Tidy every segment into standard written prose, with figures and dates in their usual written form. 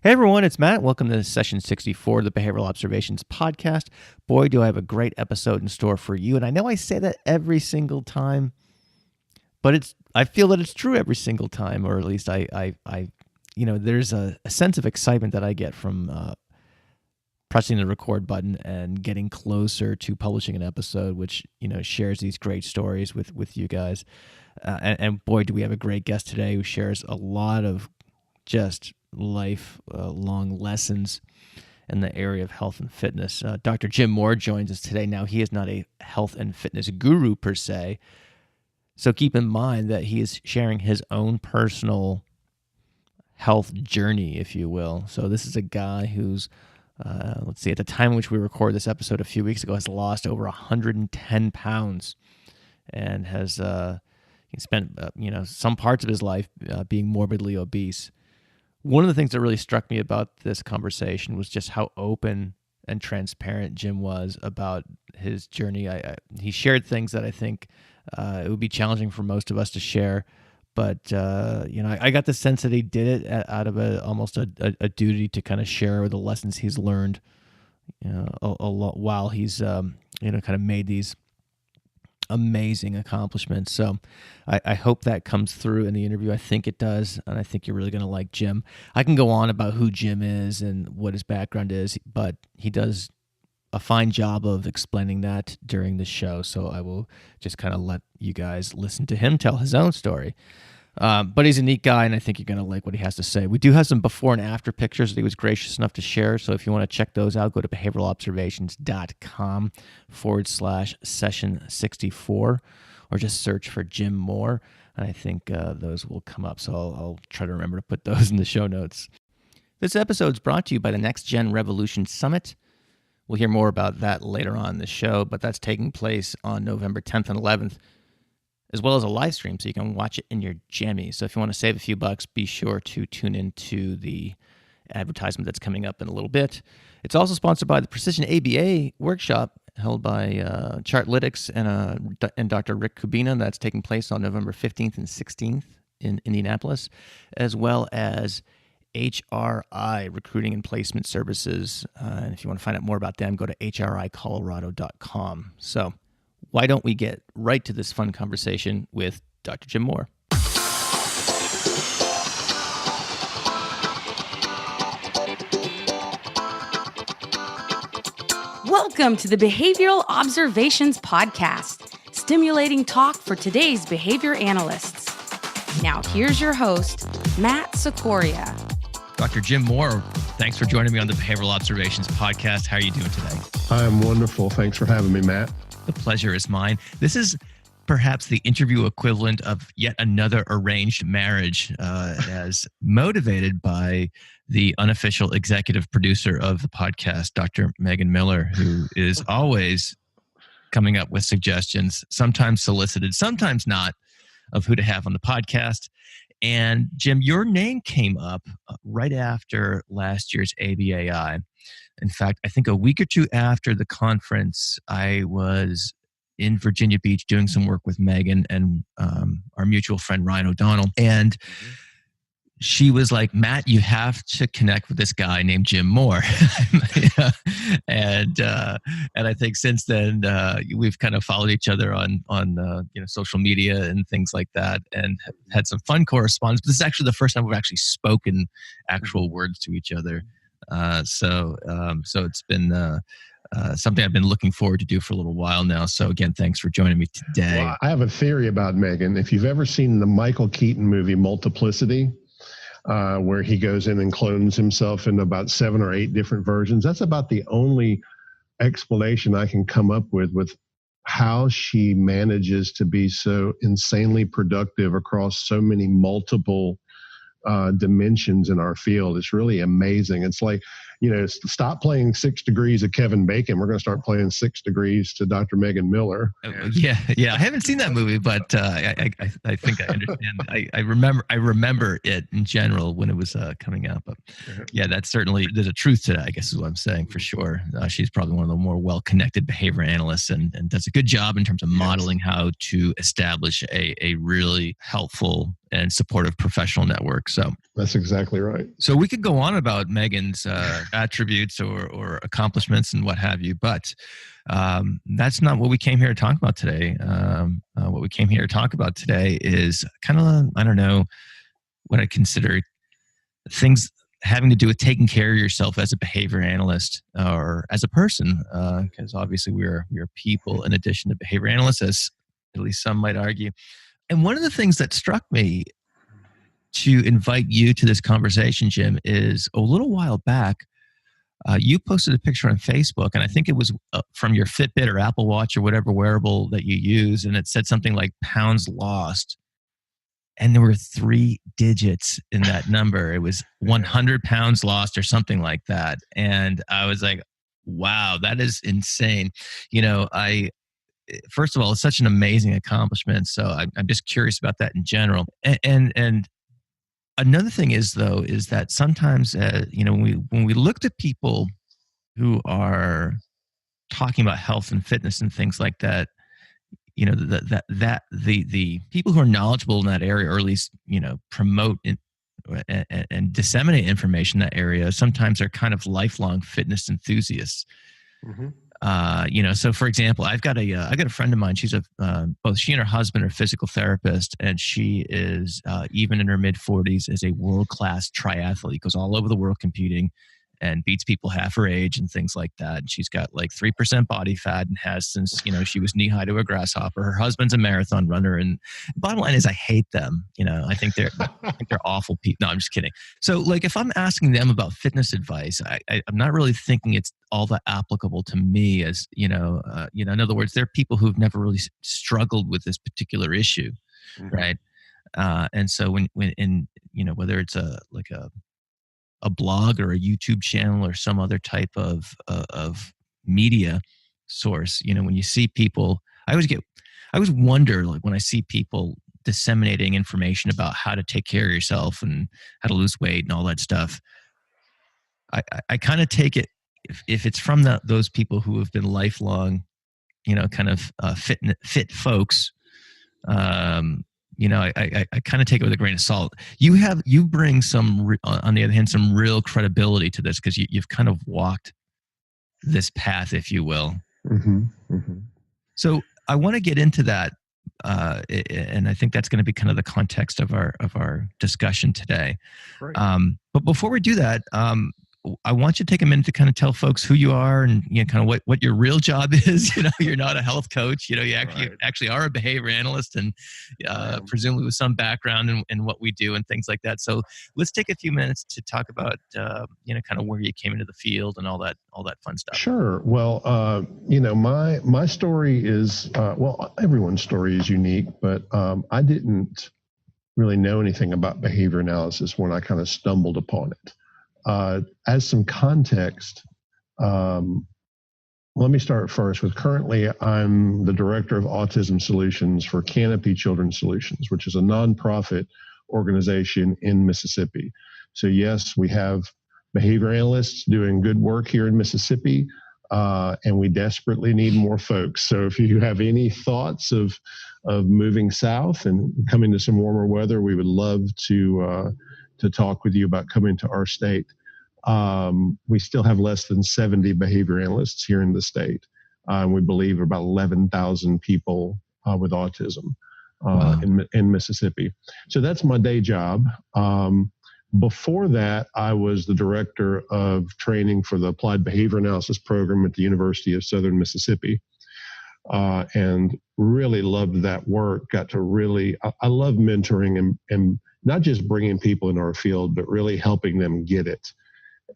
Hey everyone, it's Matt. Welcome to session 64 of the Behavioral Observations podcast. Boy, do I have a great episode in store for you. And I know I say that every single time, but I feel that it's true every single time, or at least there's a sense of excitement that I get from pressing the record button and getting closer to publishing an episode, which, shares these great stories with you guys. And boy, do we have a great guest today who shares a lot of just lifelong lessons in the area of health and fitness. Dr. Jim Moore joins us today. Now, he is not a health and fitness guru per se, so keep in mind that he is sharing his own personal health journey, if you will. So this is a guy who's, at the time in which we recorded this episode a few weeks ago, has lost over 110 pounds and has spent some parts of his life being morbidly obese. One of the things that really struck me about this conversation was just how open and transparent Jim was about his journey. He shared things that I think it would be challenging for most of us to share, but I got the sense that he did it out of almost a duty to kind of share the lessons he's learned, a lot while he's kind of made these amazing accomplishments. So I hope that comes through in the interview. I think it does, and I think you're really going to like Jim. I can go on about who Jim is and what his background is, but he does a fine job of explaining that during the show, so I will just kind of let you guys listen to him tell his own story. But he's a neat guy, and I think you're going to like what he has to say. We do have some before and after pictures that he was gracious enough to share, so if you want to check those out, go to behavioralobservations.com/session 64, or just search for Jim Moore, and I think those will come up, so I'll try to remember to put those in the show notes. This episode is brought to you by the Next Gen Revolution Summit. We'll hear more about that later on in the show, but that's taking place on November 10th and 11th, as well as a live stream, so you can watch it in your jammies. So if you want to save a few bucks, be sure to tune into the advertisement that's coming up in a little bit. It's also sponsored by the Precision ABA workshop held by Chartlytics and Dr. Rick Kubina. That's taking place on November 15th and 16th in Indianapolis, as well as HRI, Recruiting and Placement Services. And if you want to find out more about them, go to hricolorado.com. So why don't we get right to this fun conversation with Dr. Jim Moore? Welcome to the Behavioral Observations Podcast, stimulating talk for today's behavior analysts. Now here's your host, Matt Sikoria. Dr. Jim Moore, thanks for joining me on the Behavioral Observations Podcast. How are you doing today? I am wonderful. Thanks for having me, Matt. The pleasure is mine. This is perhaps the interview equivalent of yet another arranged marriage, as motivated by the unofficial executive producer of the podcast, Dr. Megan Miller, who is always coming up with suggestions, sometimes solicited, sometimes not, of who to have on the podcast. And Jim, your name came up right after last year's ABAI. In fact, I think a week or two after the conference, I was in Virginia Beach doing some work with Megan and our mutual friend Ryan O'Donnell. And she was like, Matt, you have to connect with this guy named Jim Moore. and I think since then, we've kind of followed each other on social media and things like that, and had some fun correspondence. But this is actually the first time we've actually spoken actual words to each other. So it's been something I've been looking forward to do for a little while now. So again, thanks for joining me today. Well, I have a theory about Megan. If you've ever seen the Michael Keaton movie Multiplicity, where he goes in and clones himself into about 7 or 8 different versions, that's about the only explanation I can come up with how she manages to be so insanely productive across so many multiple dimensions in our field. It's really amazing. It's like, stop playing 6 Degrees of Kevin Bacon. We're going to start playing 6 Degrees to Dr. Megan Miller. Yeah. I haven't seen that movie, but I think I understand. I remember it in general when it was coming out. But yeah, that's certainly, there's a truth to that, I guess is what I'm saying for sure. She's probably one of the more well-connected behavior analysts and does a good job in terms of modeling how to establish a really helpful and supportive professional network. So That's exactly right. So we could go on about Megan's attributes or accomplishments and what have you, but that's not what we came here to talk about today. What we came here to talk about today is kind of, I don't know, what I consider things having to do with taking care of yourself as a behavior analyst or as a person, because obviously we are people in addition to behavior analysts, as at least some might argue. And one of the things that struck me to invite you to this conversation, Jim, is a little while back, you posted a picture on Facebook, and I think it was from your Fitbit or Apple Watch or whatever wearable that you use, and it said something like pounds lost. And there were 3 digits in that number. It was 100 pounds lost or something like that. And I was like, wow, that is insane. First of all, it's such an amazing accomplishment. So I'm just curious about that in general. And another thing is that sometimes, when we looked at people who are talking about health and fitness and things like that, the people who are knowledgeable in that area, or at least, promote and disseminate information in that area, sometimes are kind of lifelong fitness enthusiasts. Mm-hmm. So for example, I got a friend of mine. She's both she and her husband are physical therapists, and she is even in her mid 40s is a world-class triathlete. Goes all over the world competing and beats people half her age and things like that. And she's got like 3% body fat and has since, she was knee high to a grasshopper. Her husband's a marathon runner. And bottom line is I hate them. I think they're awful people. No, I'm just kidding. So like, if I'm asking them about fitness advice, I'm not really thinking it's all that applicable to me as, in other words, they're people who've never really struggled with this particular issue. Mm-hmm. Right. And so when whether it's a blog or a YouTube channel or some other type of media source, when you see people, I always wonder, like when I see people disseminating information about how to take care of yourself and how to lose weight and all that stuff, I kind of take it, if it's from those people who have been lifelong, kind of fit folks, I kind of take it with a grain of salt. You bring on the other hand, some real credibility to this because you've kind of walked this path, if you will. Mm-hmm. Mm-hmm. So I want to get into that, and I think that's going to be kind of the context of our discussion today. Right. But before we do that, I want you to take a minute to kind of tell folks who you are and kind of what your real job is. You're not a health coach. You actually are a behavior analyst, and presumably with some background in what we do and things like that. So let's take a few minutes to talk about kind of where you came into the field and all that fun stuff. Sure. Well, my story is everyone's story is unique, but I didn't really know anything about behavior analysis when I kind of stumbled upon it. As some context, let me start first with currently I'm the director of autism solutions for Canopy Children's Solutions, which is a nonprofit organization in Mississippi. So yes, we have behavior analysts doing good work here in Mississippi, and we desperately need more folks. So if you have any thoughts of moving south and coming to some warmer weather, we would love to talk with you about coming to our state. We still have less than 70 behavior analysts here in the state. We believe about 11,000 people with autism wow. in Mississippi. So that's my day job. Before that, I was the director of training for the Applied Behavior Analysis program at the University of Southern Mississippi. And really loved that work. I love mentoring and not just bringing people into our field, but really helping them get it.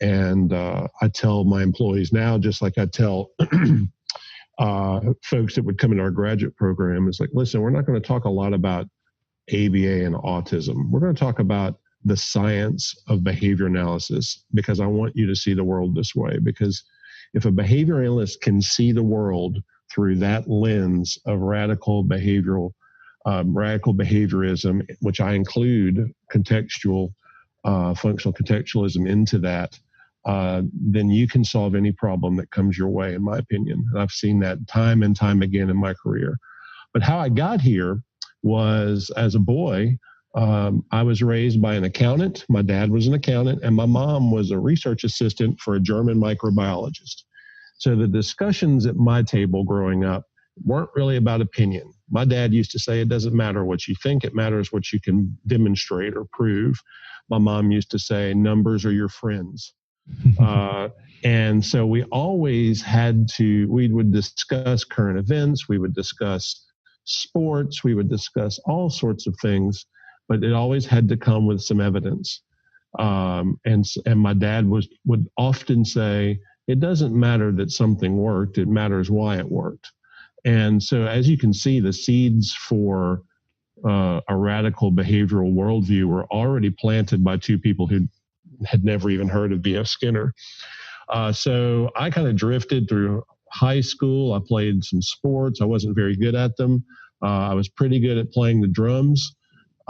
And I tell my employees now, just like I tell folks that would come into our graduate program, it's like, listen, we're not going to talk a lot about ABA and autism. We're going to talk about the science of behavior analysis, because I want you to see the world this way. Because if a behavior analyst can see the world through that lens of radical behaviorism, which I include contextual, functional contextualism into that, then you can solve any problem that comes your way, in my opinion. And I've seen that time and time again in my career. But how I got here was, as a boy, I was raised by an accountant. My dad was an accountant, and my mom was a research assistant for a German microbiologist. So the discussions at my table growing up weren't really about opinion. My dad used to say, it doesn't matter what you think, it matters what you can demonstrate or prove. My mom used to say, numbers are your friends. And so we always we would discuss current events, we would discuss sports, we would discuss all sorts of things, but it always had to come with some evidence. And my dad would often say, it doesn't matter that something worked, it matters why it worked. And so, as you can see, the seeds for a radical behavioral worldview were already planted by two people who had never even heard of B.F. Skinner. So I kind of drifted through high school. I played some sports. I wasn't very good at them. I was pretty good at playing the drums.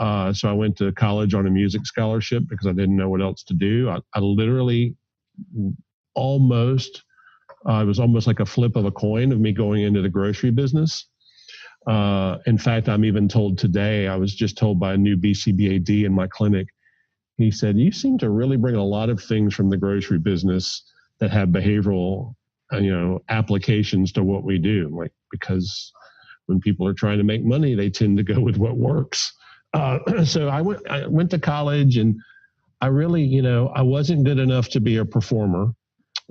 So I went to college on a music scholarship because I didn't know what else to do. I literally it was almost like a flip of a coin of me going into the grocery business. In fact, I'm even told today, I was just told by a new BCBAD in my clinic, he said, you seem to really bring a lot of things from the grocery business that have behavioral, applications to what we do. Like, because when people are trying to make money, they tend to go with what works. So I went to college, and I really, I wasn't good enough to be a performer.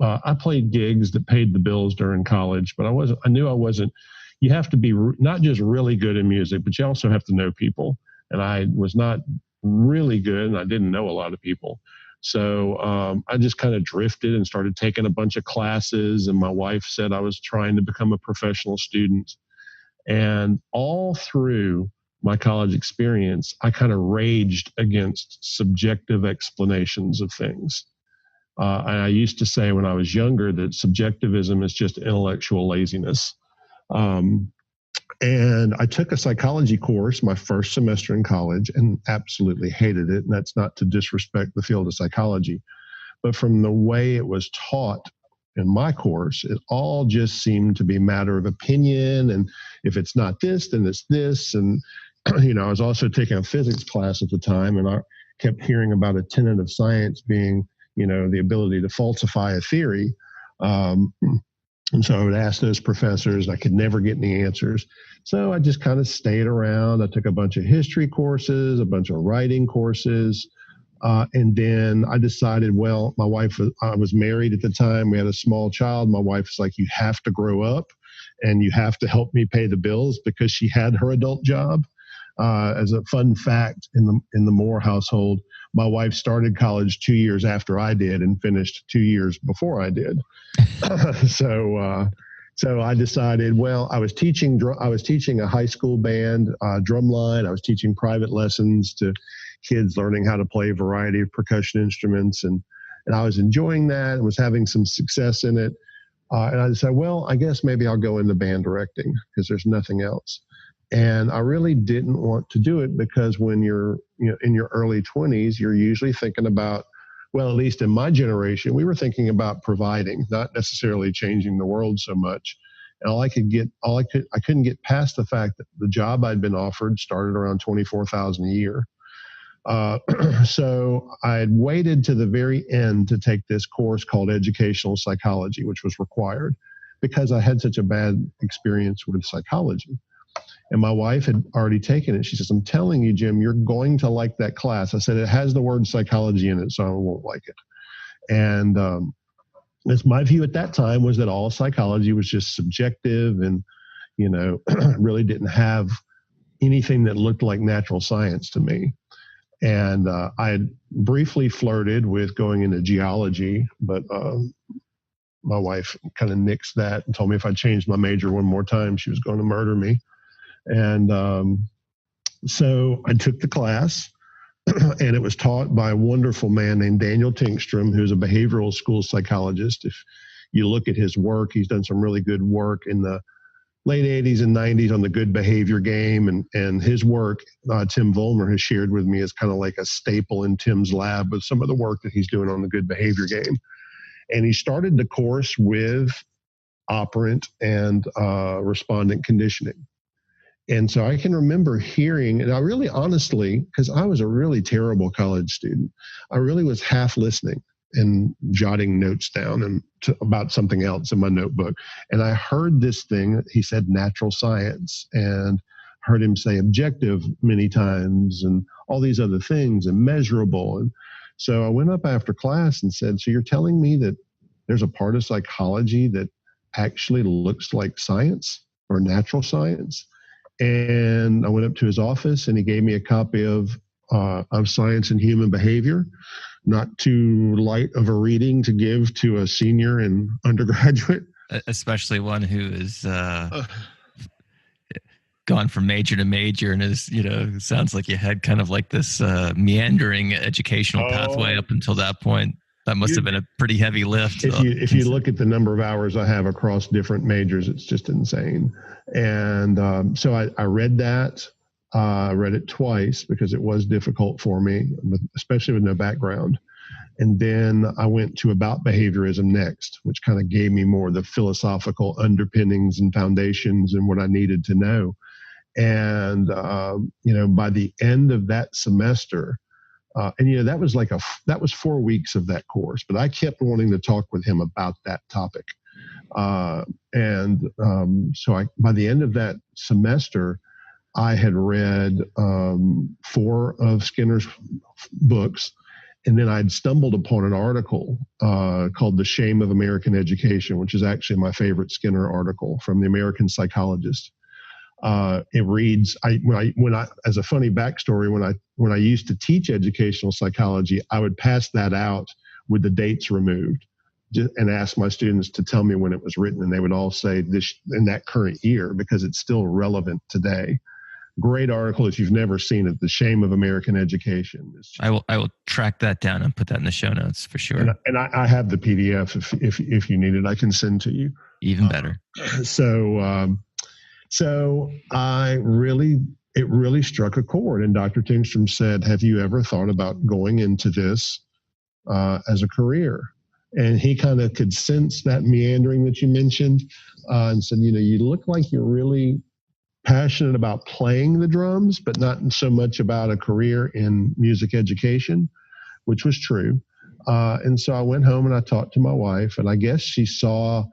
I played gigs that paid the bills during college, but I knew I wasn't. You have to be not just really good in music, but you also have to know people. And I was not really good, and I didn't know a lot of people. So I just kind of drifted and started taking a bunch of classes. And my wife said I was trying to become a professional student. And all through my college experience, I kind of raged against subjective explanations of things. And I used to say when I was younger that subjectivism is just intellectual laziness. And I took a psychology course my first semester in college and absolutely hated it. And that's not to disrespect the field of psychology, but from the way it was taught in my course, it all just seemed to be a matter of opinion. And if it's not this, then it's this. And, I was also taking a physics class at the time, and I kept hearing about a tenet of science being, the ability to falsify a theory. And so I would ask those professors, I could never get any answers. So I just kind of stayed around. I took a bunch of history courses, a bunch of writing courses. And then I decided, I was married at the time. We had a small child. My wife was like, you have to grow up and you have to help me pay the bills, because she had her adult job. As a fun fact, in the Moore household, my wife started college 2 years after I did and finished 2 years before I did. So I decided, I was teaching a high school band, drumline. I was teaching private lessons to kids learning how to play a variety of percussion instruments. And I was enjoying that and was having some success in it. And I decided, I guess maybe I'll go into band directing because there's nothing else. And I really didn't want to do it because when you're in your early 20s, you're usually thinking about, at least in my generation, we were thinking about providing, not necessarily changing the world so much. And I couldn't get past the fact that the job I'd been offered started around $24,000 a year. So I had waited to the very end to take this course called educational psychology, which was required because I had such a bad experience with psychology. And my wife had already taken it. She says, I'm telling you, Jim, you're going to like that class. I said, it has the word psychology in it, so I won't like it. And that's my view at that time, was that all psychology was just subjective and, really didn't have anything that looked like natural science to me. And I had briefly flirted with going into geology, but my wife kind of nixed that and told me if I changed my major one more time, she was going to murder me. And so I took the class, and it was taught by a wonderful man named Daniel Tinkstrom, who's a behavioral school psychologist. If you look at his work, he's done some really good work in the late 80s and 90s on the good behavior game. And his work, Tim Vollmer has shared with me, is kind of like a staple in Tim's lab with some of the work that he's doing on the good behavior game. And he started the course with operant and respondent conditioning. And so I can remember hearing, and I really honestly, because I was a really terrible college student, I really was half listening and jotting notes down about something else in my notebook. And I heard this thing, he said natural science, and heard him say objective many times and all these other things and measurable. And so I went up after class and said, so you're telling me that there's a part of psychology that actually looks like science or natural science? And I went up to his office and he gave me a copy of Science and Human Behavior. Not too light of a reading to give to a senior and undergraduate. Especially one who is gone from major to major and is, sounds like you had kind of like this meandering educational pathway up until that point. That must have been a pretty heavy lift. If you look at the number of hours I have across different majors, it's just insane. And so I read that. I read it twice because it was difficult for me, especially with no background. And then I went to About Behaviorism next, which kind of gave me more of the philosophical underpinnings and foundations and what I needed to know. And, by the end of that semester, that was 4 weeks of that course, but I kept wanting to talk with him about that topic. By the end of that semester, I had read 4 of Skinner's books, and then I'd stumbled upon an article called "The Shame of American Education," which is actually my favorite Skinner article from the American Psychologist. It reads, as a funny backstory, when I used to teach educational psychology, I would pass that out with the dates removed and ask my students to tell me when it was written, and they would all say this in that current year because it's still relevant today. Great article if you've never seen it, "The Shame of American Education." I will track that down and put that in the show notes for sure. And I have the PDF if you need it, I can send to you. Even better. So it really struck a chord. And Dr. Tingstrom said, have you ever thought about going into this as a career? And he kind of could sense that meandering that you mentioned and said, you look like you're really passionate about playing the drums, but not so much about a career in music education, which was true. And so I went home and I talked to my wife, and I guess she saw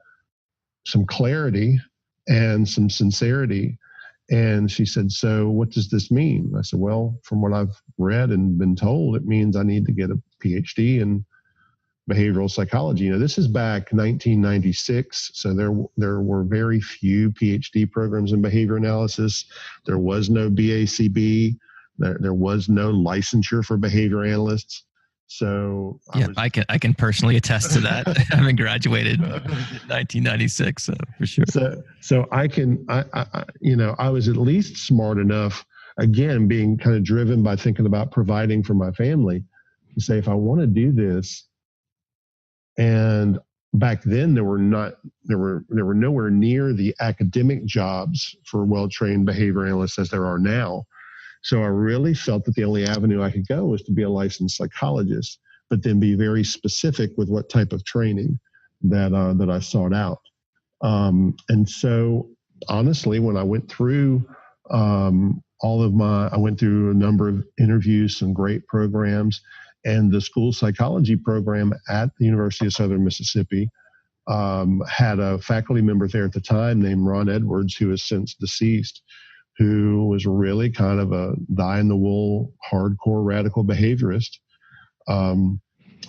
some clarity and some sincerity. And she said, so what does this mean? I said, well, from what I've read and been told, it means I need to get a PhD in behavioral psychology. This is back 1996. So there were very few PhD programs in behavior analysis. There was no BACB. There was no licensure for behavior analysts. So I can personally attest to that. Having graduated in 1996, so for sure. So I was at least smart enough, again, being kind of driven by thinking about providing for my family, to say, if I want to do this, and back then there were nowhere near the academic jobs for well-trained behavior analysts as there are now. So I really felt that the only avenue I could go was to be a licensed psychologist, but then be very specific with what type of training that I sought out. And so honestly, when I went through I went through a number of interviews, some great programs, and the school psychology program at the University of Southern Mississippi had a faculty member there at the time named Ron Edwards, who is since deceased, who was really kind of a dyed-in-the-wool, hardcore radical behaviorist. And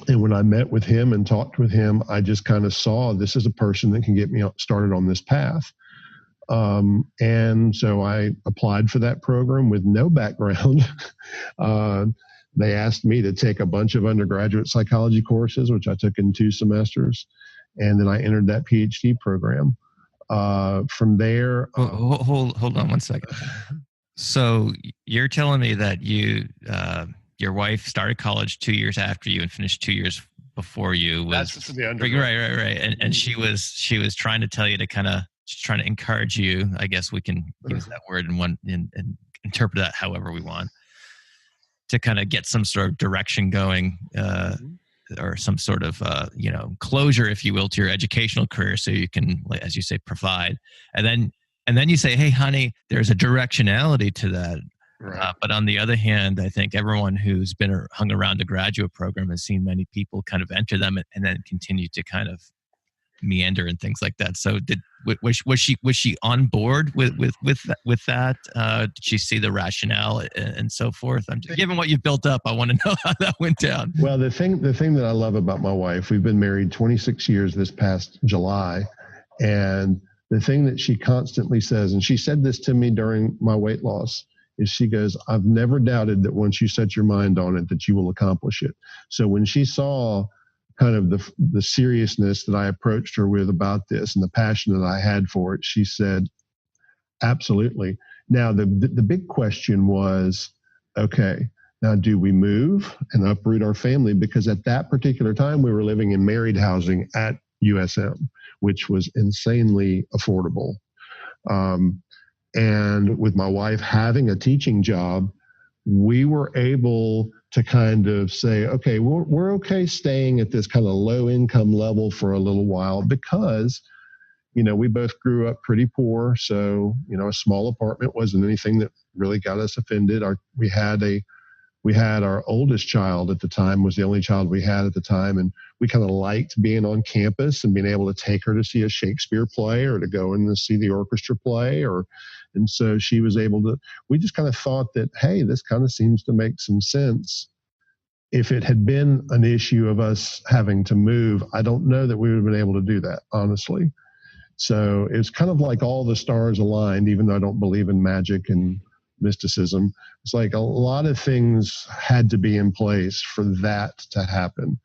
when I met with him and talked with him, I just kind of saw this is a person that can get me started on this path. And so I applied for that program with no background. They asked me to take a bunch of undergraduate psychology courses, which I took in 2 semesters. And then I entered that PhD program. From there, hold on one second. So you're telling me that your wife started college 2 years after you and finished 2 years before you. That's for the undergrad. Right. And she was trying to tell you to kind of trying to encourage you. I guess we can use that word and interpret that however we want, to kind of get some sort of direction going. Or some sort of, closure, if you will, to your educational career, so you can, as you say, provide. And then And then you say, hey, honey, there's a directionality to that. Right. But on the other hand, I think everyone who's been hung around a graduate program has seen many people kind of enter them and then continue to kind of meander and things like that. So was she on board with that? Did she see the rationale and so forth? Given what you've built up, I want to know how that went down. Well, the thing that I love about my wife, we've been married 26 years this past July, and the thing that she constantly says, and she said this to me during my weight loss, is she goes, I've never doubted that once you set your mind on it, that you will accomplish it. So when she saw kind of the seriousness that I approached her with about this and the passion that I had for it, she said, absolutely. Now, the big question was, okay, now do we move and uproot our family? Because at that particular time, we were living in married housing at USM, which was insanely affordable. And with my wife having a teaching job, we were able to kind of say, okay, we're okay staying at this kind of low income level for a little while because, we both grew up pretty poor. So, a small apartment wasn't anything that really got us offended. We had our oldest child at the time, was the only child we had at the time. And we kind of liked being on campus and being able to take her to see a Shakespeare play or to go in to see the orchestra play. And so she was able to, we just kind of thought that, hey, this kind of seems to make some sense. If it had been an issue of us having to move, I don't know that we would have been able to do that, honestly. So it's kind of like all the stars aligned, even though I don't believe in magic and mysticism. It's like a lot of things had to be in place for that to happen.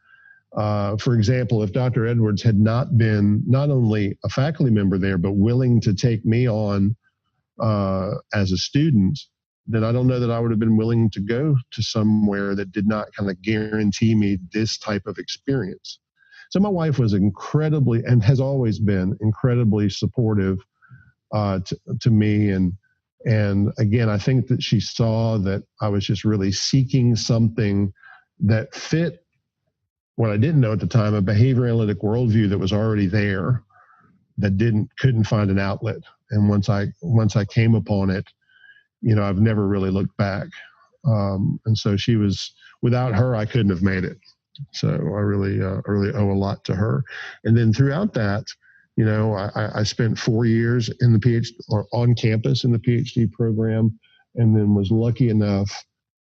For example, if Dr. Edwards had not been not only a faculty member there, but willing to take me on as a student, then I don't know that I would have been willing to go to somewhere that did not kind of guarantee me this type of experience. So my wife was incredibly, and has always been incredibly supportive to me. And again, I think that she saw that I was just really seeking something that fit what I didn't know at the time, a behavior analytic worldview that was already there, that couldn't find an outlet. And once I came upon it, I've never really looked back. And so she was, without her, I couldn't have made it. So I really owe a lot to her. And then throughout that, I spent 4 years in the PhD or on campus in the PhD program, and then was lucky enough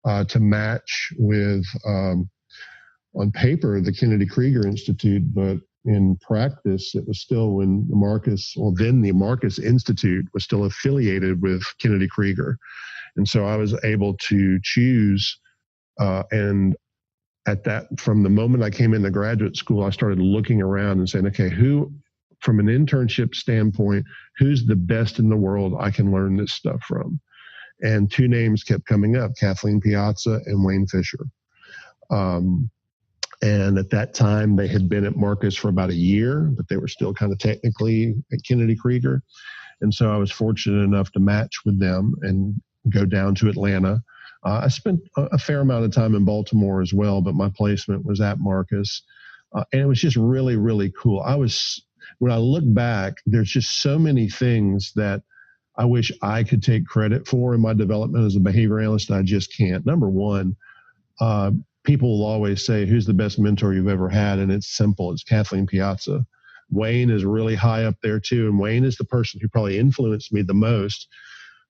to match with, on paper, the Kennedy Krieger Institute, but in practice, it was still when the Marcus Institute was still affiliated with Kennedy Krieger. And so I was able to choose, and at that, from the moment I came into graduate school, I started looking around and saying, okay, who, from an internship standpoint, who's the best in the world I can learn this stuff from? And two names kept coming up, Kathleen Piazza and Wayne Fisher. And at that time, they had been at Marcus for about a year, but they were still kind of technically at Kennedy Krieger. And so I was fortunate enough to match with them and go down to Atlanta. I spent a fair amount of time in Baltimore as well, but my placement was at Marcus. And it was just really, really cool. When I look back, there's just so many things that I wish I could take credit for in my development as a behavior analyst. I just can't. Number one, people will always say, who's the best mentor you've ever had? And it's simple. It's Kathleen Piazza. Wayne is really high up there too. And Wayne is the person who probably influenced me the most.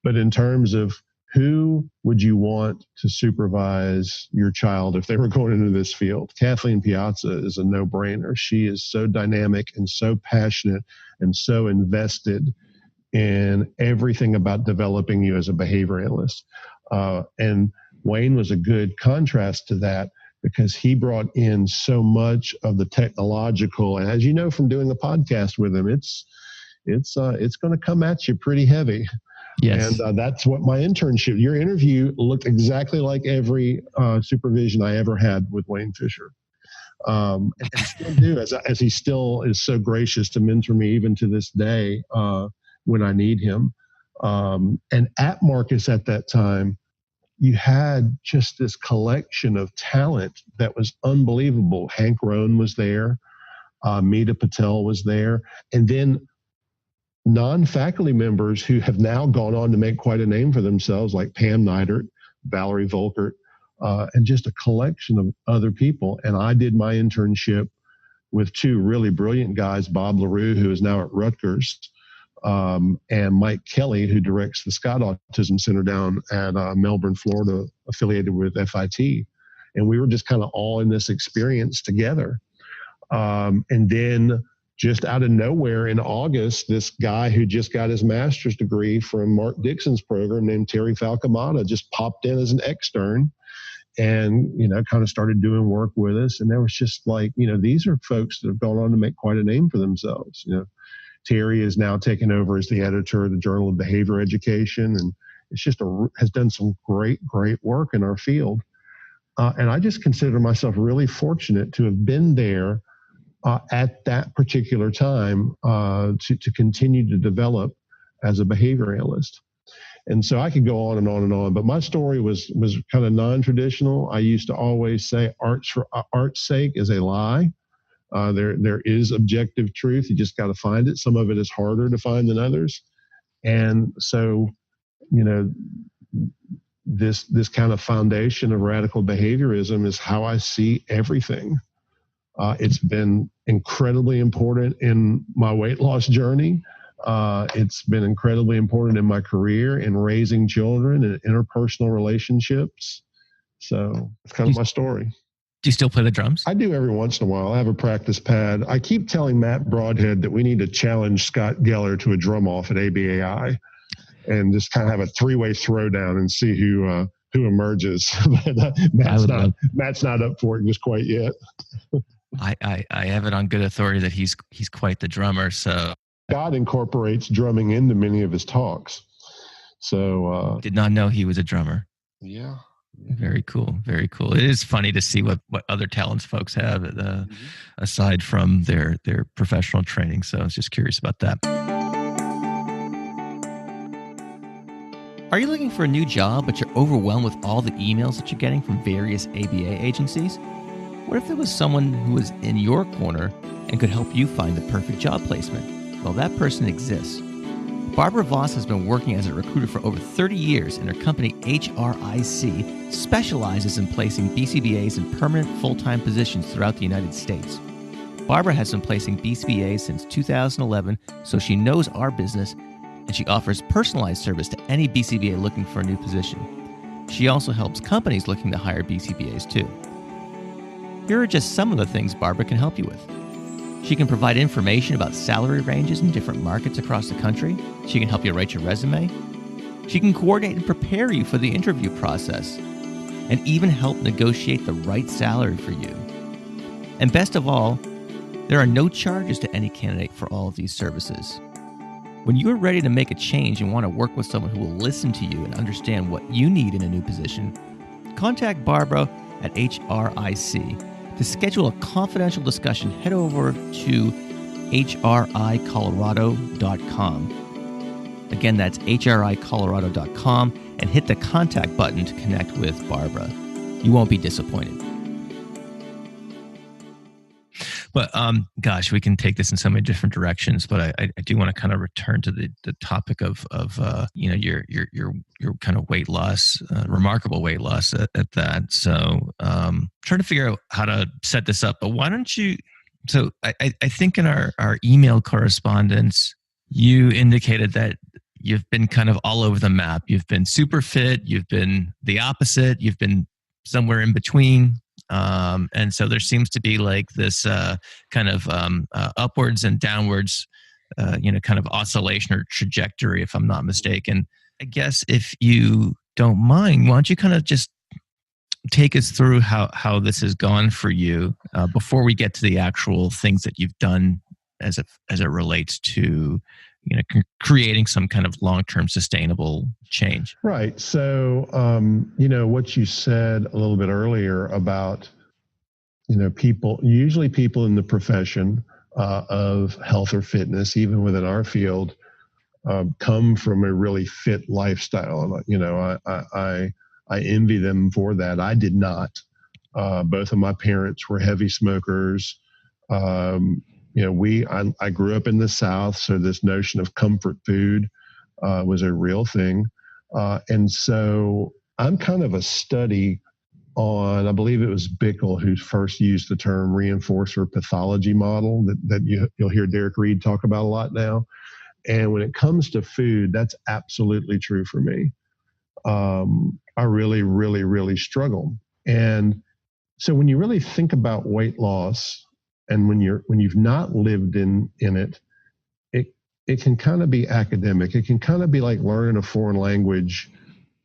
But in terms of who would you want to supervise your child if they were going into this field? Kathleen Piazza is a no-brainer. She is so dynamic and so passionate and so invested in everything about developing you as a behavior analyst. And Wayne was a good contrast to that because he brought in so much of the technological. And as you know from doing a podcast with him, it's going to come at you pretty heavy. Yes. And that's what my internship, your interview looked exactly like every supervision I ever had with Wayne Fisher. And still do, as he still is so gracious to mentor me even to this day when I need him. And at Marcus at that time, you had just this collection of talent that was unbelievable. Hank Rohn was there. Mita Patel was there. And then non-faculty members who have now gone on to make quite a name for themselves, like Pam Neidert, Valerie Volkert, and just a collection of other people. And I did my internship with two really brilliant guys, Bob LaRue, who is now at Rutgers, and Mike Kelly, who directs the Scott Autism Center down at Melbourne, Florida, affiliated with FIT. And we were just kind of all in this experience together. And then just out of nowhere in August, this guy who just got his master's degree from Mark Dixon's program named Terry Falcamata just popped in as an extern and, kind of started doing work with us. And there was just like, these are folks that have gone on to make quite a name for themselves. Terry is now taken over as the editor of the Journal of Behavior Education. And it's just has done some great, great work in our field. And I just consider myself really fortunate to have been there at that particular time to continue to develop as a behavior analyst. And so I could go on and on and on, but my story was kind of non-traditional. I used to always say arts for art's sake is a lie. There is objective truth. You just got to find it. Some of it is harder to find than others. And so, this kind of foundation of radical behaviorism is how I see everything. It's been incredibly important in my weight loss journey. It's been incredibly important in my career, in raising children and interpersonal relationships. So it's kind of my story. Do you still play the drums? I do every once in a while. I have a practice pad. I keep telling Matt Broadhead that we need to challenge Scott Geller to a drum off at ABAI and just kind of have a three-way throwdown and see who emerges. Matt's not up for it just quite yet. I have it on good authority that he's quite the drummer. So God incorporates drumming into many of his talks. So did not know he was a drummer. Yeah. Very cool. Very cool. It is funny to see what other talents folks have aside from their professional training. So I was just curious about that. Are you looking for a new job, but you're overwhelmed with all the emails that you're getting from various ABA agencies? What if there was someone who was in your corner and could help you find the perfect job placement? Well, that person exists. Barbara Voss has been working as a recruiter for over 30 years, and her company, HRIC, specializes in placing BCBAs in permanent full-time positions throughout the United States. Barbara has been placing BCBAs since 2011, so she knows our business, and she offers personalized service to any BCBA looking for a new position. She also helps companies looking to hire BCBAs too. Here are just some of the things Barbara can help you with. She can provide information about salary ranges in different markets across the country. She can help you write your resume. She can coordinate and prepare you for the interview process, and even help negotiate the right salary for you. And best of all, there are no charges to any candidate for all of these services. When you are ready to make a change and want to work with someone who will listen to you and understand what you need in a new position, contact Barbara at HRIC. To schedule a confidential discussion, head over to hricolorado.com. Again, that's hricolorado.com, and hit the contact button to connect with Barbara. You won't be disappointed. But gosh, we can take this in so many different directions. But I do want to kind of return to the topic of your kind of weight loss, remarkable weight loss at that. So trying to figure out how to set this up. But why don't you? So I think in our email correspondence, you indicated that you've been kind of all over the map. You've been super fit. You've been the opposite. You've been somewhere in between. And so there seems to be like this kind of upwards and downwards, kind of oscillation or trajectory, if I'm not mistaken. I guess if you don't mind, why don't you kind of just take us through how this has gone for you before we get to the actual things that you've done as it relates to creating some kind of long-term sustainable change. Right. So, what you said a little bit earlier about, people in the profession of health or fitness, even within our field, come from a really fit lifestyle. I envy them for that. I did not. Both of my parents were heavy smokers. I grew up in the South, so this notion of comfort food was a real thing. And so I'm kind of a study on, I believe it was Bickle who first used the term reinforcer pathology model that you'll hear Derek Reed talk about a lot now. And when it comes to food, that's absolutely true for me. I really, really, really struggle. And so when you really think about weight loss, and when you've not lived in it, it can kind of be academic. It can kind of be like learning a foreign language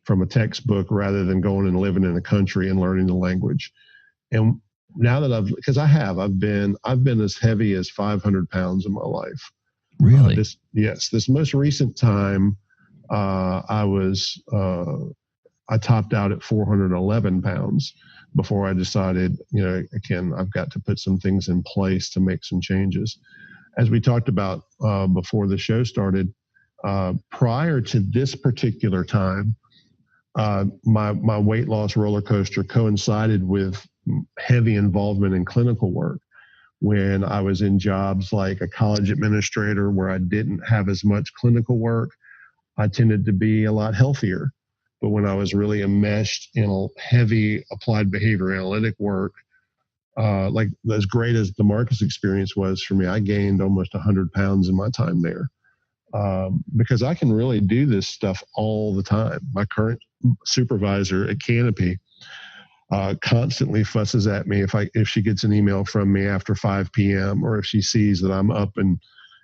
from a textbook rather than going and living in a country and learning the language. And now that I've been as heavy as 500 pounds in my life. Really? This most recent time, I topped out at 411 pounds before I decided, again, I've got to put some things in place to make some changes. As we talked about before the show started, prior to this particular time, my weight loss roller coaster coincided with heavy involvement in clinical work. When I was in jobs like a college administrator where I didn't have as much clinical work, I tended to be a lot healthier. But when I was really enmeshed in heavy applied behavior analytic work, like as great as the Marcus experience was for me, I gained almost 100 pounds in my time there. Because I can really do this stuff all the time. My current supervisor at Canopy constantly fusses at me if she gets an email from me after 5 p.m. or if she sees that I'm up and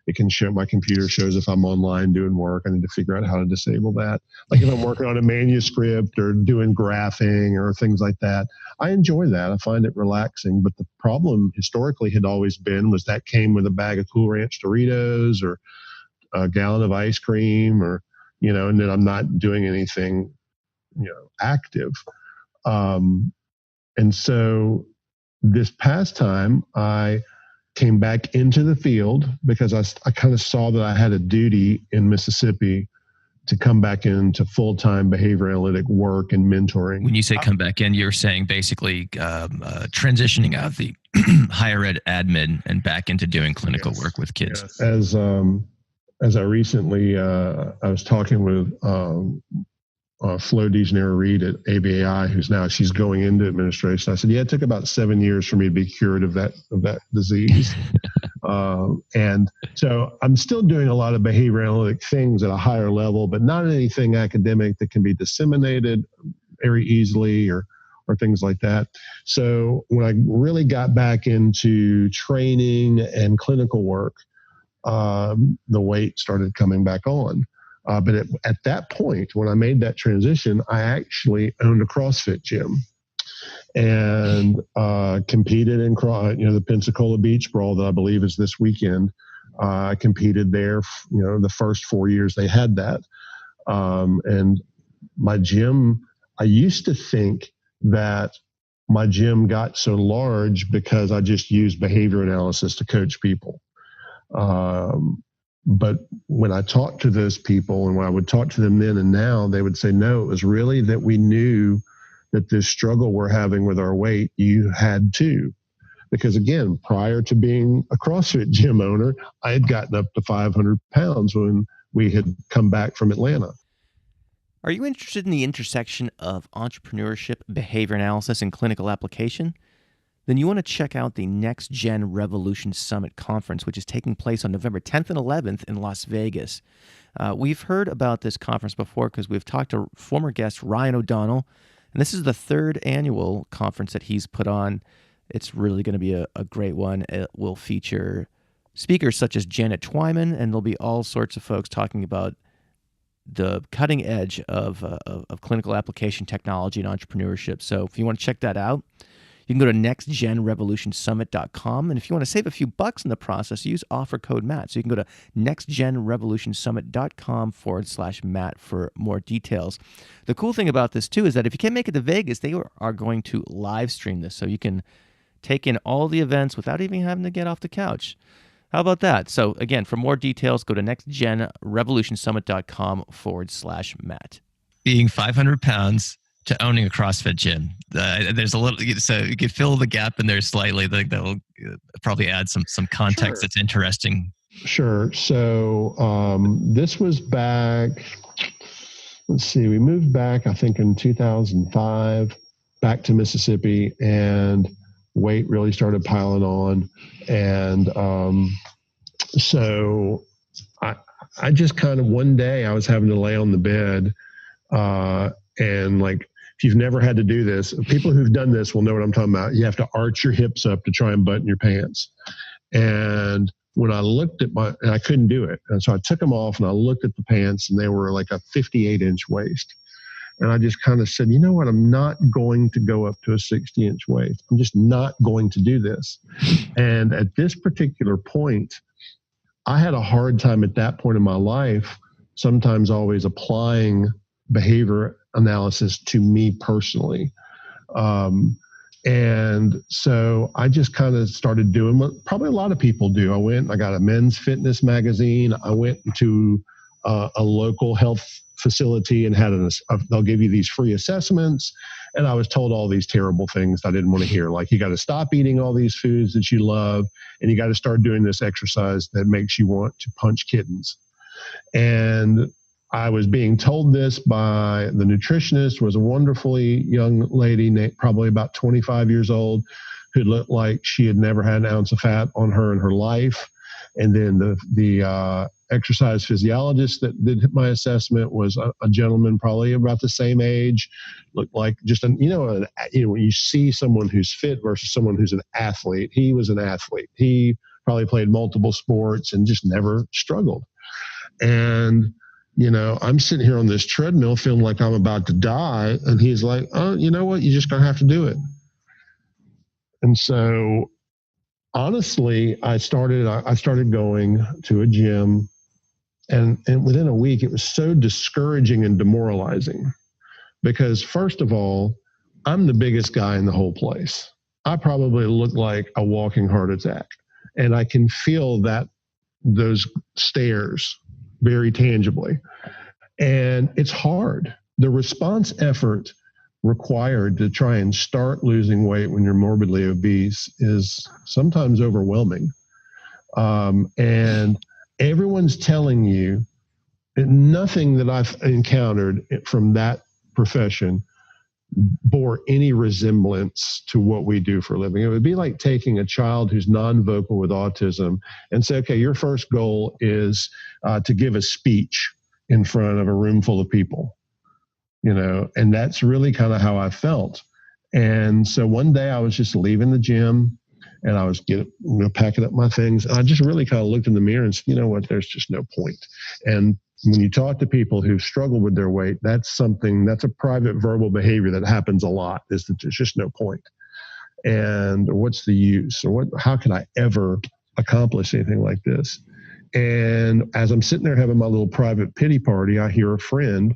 it can show, my computer shows if I'm online doing work. I need to figure out how to disable that. Like if I'm working on a manuscript or doing graphing or things like that, I enjoy that. I find it relaxing. But the problem historically had always been was that came with a bag of Cool Ranch Doritos or a gallon of ice cream or, and then I'm not doing anything, active. And so this past time I came back into the field because I kind of saw that I had a duty in Mississippi to come back into full-time behavior analytic work and mentoring. When you say come back in, you're saying basically transitioning out of the higher ed admin and back into doing clinical work with kids. Yes. As I recently, I was talking with Flo DeGeneres-Reed at ABAI, she's going into administration. I said, it took about 7 years for me to be cured of that disease. And so I'm still doing a lot of behavior analytic things at a higher level, but not anything academic that can be disseminated very easily or things like that. So when I really got back into training and clinical work, the weight started coming back on. But at that point, when I made that transition, I actually owned a CrossFit gym and competed in the Pensacola Beach Brawl that I believe is this weekend. I competed there, the first 4 years they had that. And my gym, I used to think that my gym got so large because I just used behavior analysis to coach people. But when I talked to those people and when I would talk to them then and now, they would say, no, it was really that we knew that this struggle we're having with our weight, you had too. Because again, prior to being a CrossFit gym owner, I had gotten up to 500 pounds when we had come back from Atlanta. Are you interested in the intersection of entrepreneurship, behavior analysis, and clinical application? Then you want to check out the Next Gen Revolution Summit Conference, which is taking place on November 10th and 11th in Las Vegas. We've heard about this conference before because we've talked to former guest Ryan O'Donnell, and this is the third annual conference that he's put on. It's really going to be a great one. It will feature speakers such as Janet Twyman, and there'll be all sorts of folks talking about the cutting edge of clinical application technology and entrepreneurship. So if you want to check that out, you can go to nextgenrevolutionsummit.com. And if you want to save a few bucks in the process, use offer code Matt. So you can go to nextgenrevolutionsummit.com/Matt for more details. The cool thing about this, too, is that if you can't make it to Vegas, they are going to live stream this. So you can take in all the events without even having to get off the couch. How about that? So again, for more details, go to nextgenrevolutionsummit.com/Matt. Being 500 pounds to owning a CrossFit gym? There's a little, so you could fill the gap in there slightly. That will probably add some context that's interesting. Sure. So this was back, let's see, we moved back, I think in 2005, back to Mississippi, and weight really started piling on. And so I just kind of, one day I was having to lay on the bed and like, if you've never had to do this, people who've done this will know what I'm talking about. You have to arch your hips up to try and button your pants. And when I looked at and I couldn't do it. And so I took them off and I looked at the pants, and they were like a 58-inch waist. And I just kind of said, you know what? I'm not going to go up to a 60-inch waist. I'm just not going to do this. And at this particular point, I had a hard time at that point in my life, sometimes always applying behavior analysis to me personally. And so I just kind of started doing what probably a lot of people do. I got a men's fitness magazine. I went to a local health facility and had they'll give you these free assessments. And I was told all these terrible things I didn't want to hear. Like, you got to stop eating all these foods that you love, and you got to start doing this exercise that makes you want to punch kittens. And I was being told this by the nutritionist, was a wonderfully young lady, probably about 25 years old, who looked like she had never had an ounce of fat on her in her life. And then the exercise physiologist that did my assessment was a gentleman probably about the same age, looked like just when you see someone who's fit versus someone who's an athlete. He was an athlete. He probably played multiple sports and just never struggled. And I'm sitting here on this treadmill feeling like I'm about to die. And he's like, oh, you know what? You're just going to have to do it. And so honestly, I started going to a gym, and within a week, it was so discouraging and demoralizing because, first of all, I'm the biggest guy in the whole place. I probably look like a walking heart attack, and I can feel those stares very tangibly. And it's hard. The response effort required to try and start losing weight when you're morbidly obese is sometimes overwhelming. And everyone's telling you that nothing that I've encountered from that profession bore any resemblance to what we do for a living. It would be like taking a child who's non-vocal with autism and say, okay, your first goal is to give a speech in front of a room full of people, and that's really kind of how I felt. And so one day I was just leaving the gym and I was packing up my things. And I just really kind of looked in the mirror and said, you know what, there's just no point. And when you talk to people who struggle with their weight, that's a private verbal behavior that happens a lot, is that there's just no point. And what's the use? Or how can I ever accomplish anything like this? And as I'm sitting there having my little private pity party, I hear a friend,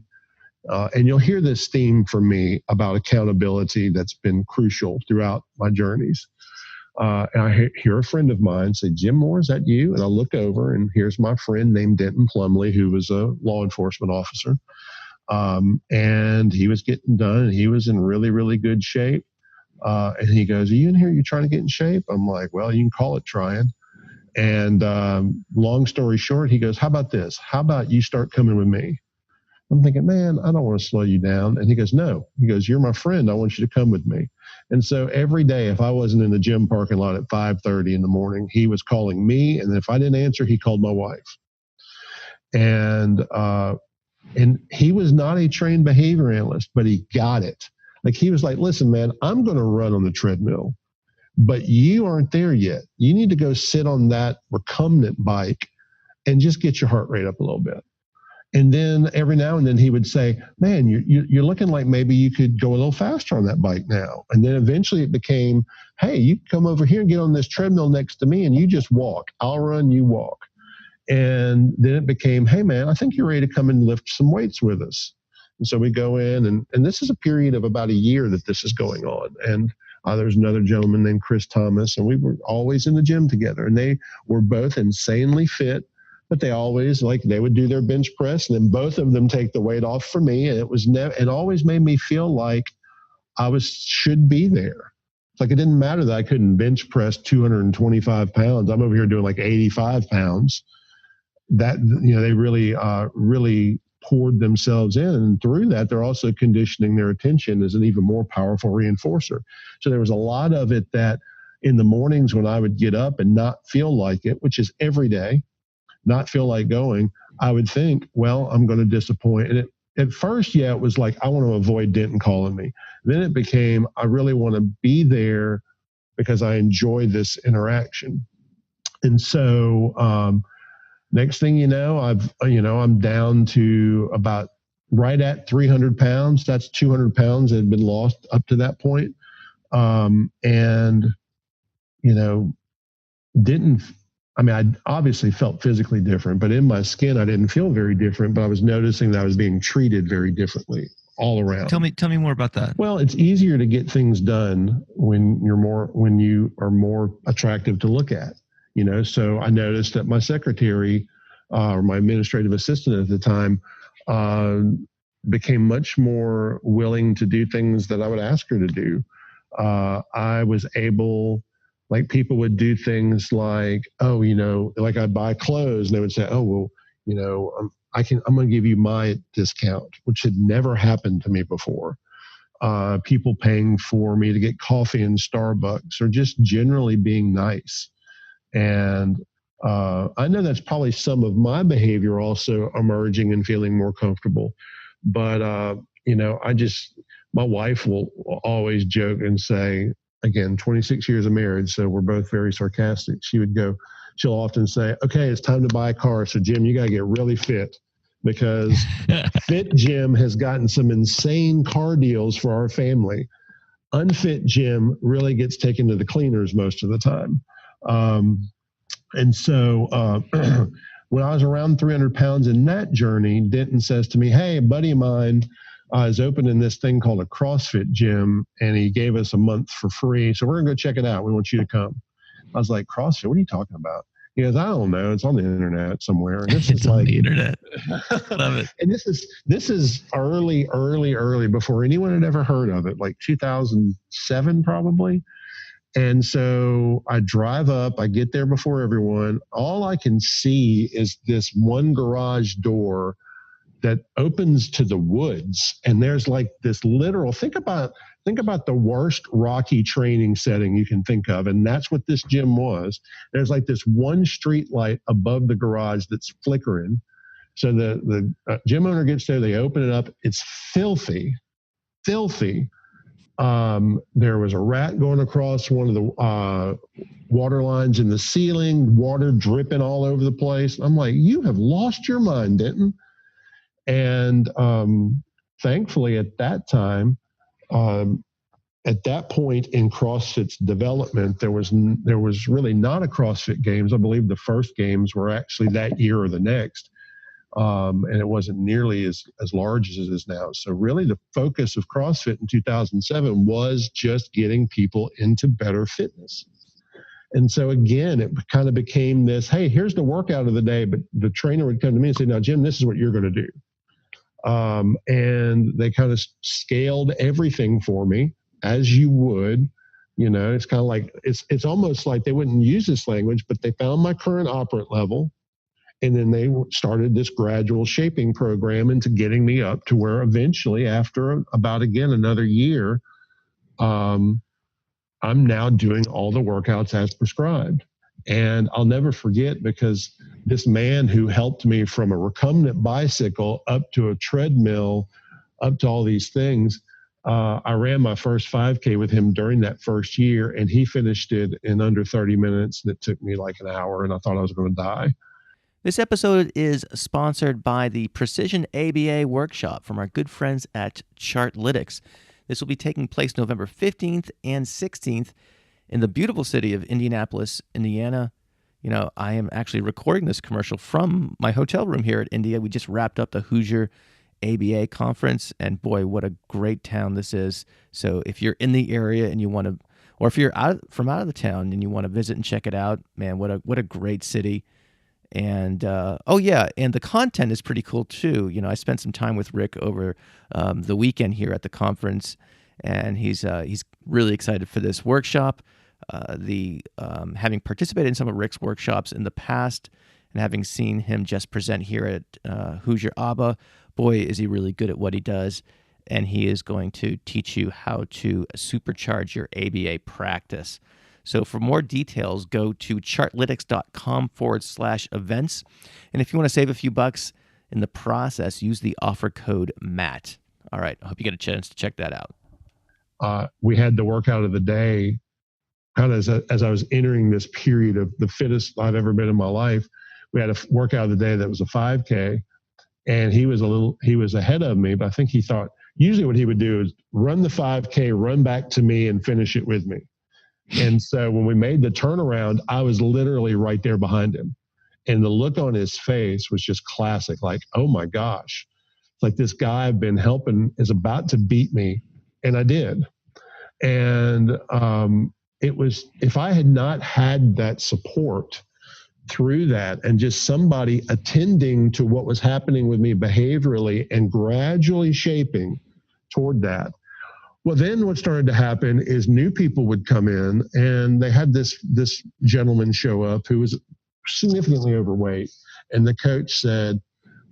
and you'll hear this theme from me about accountability that's been crucial throughout my journeys. And I hear a friend of mine say, Jim Moore, is that you? And I look over, and here's my friend named Denton Plumley, who was a law enforcement officer. And he was getting done, and he was in really, really good shape. And he goes, are you in here? You trying to get in shape? I'm like, well, you can call it trying. And long story short, he goes, how about this? How about you start coming with me? I'm thinking, man, I don't want to slow you down. And he goes, no. He goes, you're my friend. I want you to come with me. And so every day, if I wasn't in the gym parking lot at 5:30 in the morning, he was calling me. And if I didn't answer, he called my wife. And he was not a trained behavior analyst, but he got it. Like, he was like, listen, man, I'm going to run on the treadmill, but you aren't there yet. You need to go sit on that recumbent bike and just get your heart rate up a little bit. And then every now and then he would say, man, you're looking like maybe you could go a little faster on that bike now. And then eventually it became, hey, you come over here and get on this treadmill next to me and you just walk. I'll run, you walk. And then it became, hey, man, I think you're ready to come and lift some weights with us. And so we go in, and this is a period of about a year that this is going on. And there's another gentleman named Chris Thomas, and we were always in the gym together. And they were both insanely fit. but they always they would do their bench press, and then both of them take the weight off for me. And it was it always made me feel like should be there. It's like, it didn't matter that I couldn't bench press 225 pounds. I'm over here doing like 85 pounds. That, they really, really poured themselves in. And through that, they're also conditioning their attention as an even more powerful reinforcer. So there was a lot of it that in the mornings when I would get up and not feel like it, which is every day, not feel like going, I would think, well, I'm going to disappoint. And at first, it was like, I want to avoid Denton calling me. Then it became, I really want to be there because I enjoy this interaction. And so next thing you know, I'm down to about right at 300 pounds. That's 200 pounds that had been lost up to that point. I obviously felt physically different, but in my skin, I didn't feel very different, but I was noticing that I was being treated very differently all around. Tell me more about that. Well, it's easier to get things done when you are more attractive to look at, so I noticed that my secretary, or my administrative assistant at the time, became much more willing to do things that I would ask her to do. I was able, people would do things like, like I'd buy clothes and they would say, oh, well, I'm going to give you my discount, which had never happened to me before. People paying for me to get coffee in Starbucks, or just generally being nice. And I know that's probably some of my behavior also emerging and feeling more comfortable. But, my wife will always joke and say, again, 26 years of marriage, so we're both very sarcastic. She'll often say, okay, it's time to buy a car. So Jim, you got to get really fit, because Fit Jim has gotten some insane car deals for our family. Unfit Jim really gets taken to the cleaners most of the time. And so when I was around 300 pounds in that journey, Denton says to me, hey, a buddy of mine is opening this thing called a CrossFit gym, and he gave us a month for free. So we're going to go check it out. We want you to come. I was like, CrossFit? What are you talking about? He goes, I don't know. It's on the internet somewhere. And this it's on the internet. Love it. And this is early before anyone had ever heard of it, like 2007 probably. And so I drive up, I get there before everyone. All I can see is this one garage door that opens to the woods. And there's like this literal, think about the worst Rocky training setting you can think of. And that's what this gym was. There's like this one street light above the garage that's flickering. So the gym owner gets there, they open it up. It's filthy. There was a rat going across one of the water lines in the ceiling, water dripping all over the place. I'm like, you have lost your mind, Denton. And thankfully at that time, at that point in CrossFit's development, there was really not a CrossFit Games. I believe the first games were actually that year or the next. And it wasn't nearly as large as it is now. So really the focus of CrossFit in 2007 was just getting people into better fitness. And so again, it kind of became this, hey, here's the workout of the day, but the trainer would come to me and say, now, Jim, this is what you're going to do. And they kind of scaled everything for me, as you would. It's kind of like, it's almost like they wouldn't use this language, but they found my current operant level. And then they started this gradual shaping program into getting me up to where eventually, after about, again, another year, I'm now doing all the workouts as prescribed. And I'll never forget, because this man who helped me from a recumbent bicycle up to a treadmill, up to all these things, I ran my first 5K with him during that first year, and he finished it in under 30 minutes. And it took me like an hour, and I thought I was going to die. This episode is sponsored by the Precision ABA workshop from our good friends at Chartlytics. This will be taking place November 15th and 16th in the beautiful city of Indianapolis, Indiana. I am actually recording this commercial from my hotel room here at India. We just wrapped up the Hoosier ABA conference, and boy, what a great town this is. So if you're in the area and you want to, or if you're out of the town and you want to visit and check it out, man, what a great city. And oh yeah, and the content is pretty cool too. I spent some time with Rick over the weekend here at the conference, and he's really excited for this workshop. Having participated in some of Rick's workshops in the past, and having seen him just present here at Who's Your Abba, boy, is he really good at what he does. And he is going to teach you how to supercharge your ABA practice. So for more details, go to chartlytics.com/events. And if you want to save a few bucks in the process, use the offer code MATT. All right. I hope you get a chance to check that out. We had the workout of the day kind of as I was entering this period of the fittest I've ever been in my life. We had a workout of the day that was a 5K, and he was ahead of me, but I think he thought usually what he would do is run the 5K, run back to me, and finish it with me. And so when we made the turnaround, I was literally right there behind him. And the look on his face was just classic, like, oh my gosh, like this guy I've been helping is about to beat me. And I did. And it was, if I had not had that support through that and just somebody attending to what was happening with me behaviorally and gradually shaping toward that, well, then what started to happen is new people would come in, and they had this gentleman show up who was significantly overweight. And the coach said,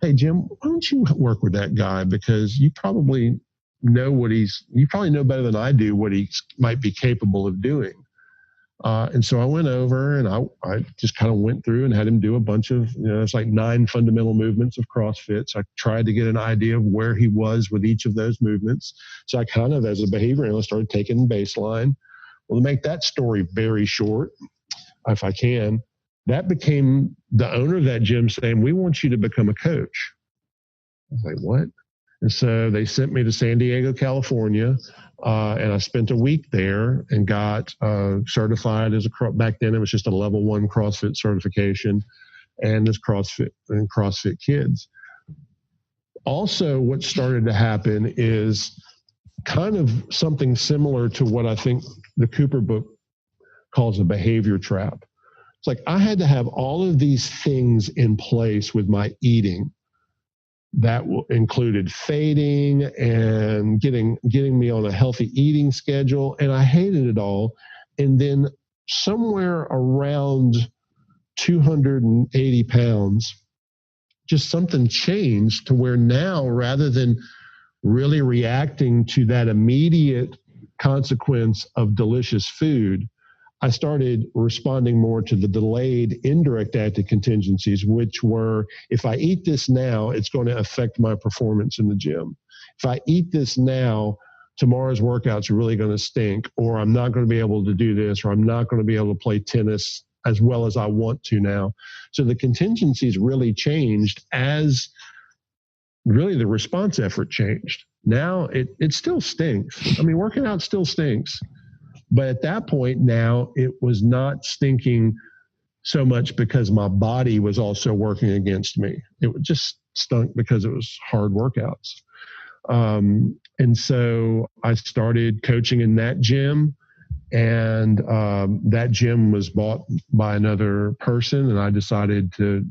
hey, Jim, why don't you work with that guy? Because you probably know better than I do what he might be capable of doing. And so I went over and I just kind of went through and had him do a bunch of, it's like 9 fundamental movements of CrossFit. So I tried to get an idea of where he was with each of those movements. So I kind of, as a behavior analyst, started taking baseline. Well, to make that story very short, if I can, that became the owner of that gym saying, we want you to become a coach. I was like, what? And so they sent me to San Diego, California, and I spent a week there and got certified as back then it was just a level 1 CrossFit certification, and as CrossFit Kids. Also, what started to happen is kind of something similar to what I think the Cooper book calls a behavior trap. It's like I had to have all of these things in place with my eating. That included fading and getting me on a healthy eating schedule, and I hated it all. And then somewhere around 280 pounds, just something changed to where now, rather than really reacting to that immediate consequence of delicious food, I started responding more to the delayed indirect active contingencies, which were, if I eat this now, it's going to affect my performance in the gym. If I eat this now, tomorrow's workout's really going to stink, or I'm not going to be able to do this, or I'm not going to be able to play tennis as well as I want to now. So the contingencies really changed as really the response effort changed. Now it still stinks. I mean, working out still stinks. But at that point now, it was not stinking so much because my body was also working against me. It just stunk because it was hard workouts. And so I started coaching in that gym, and that gym was bought by another person, and I decided to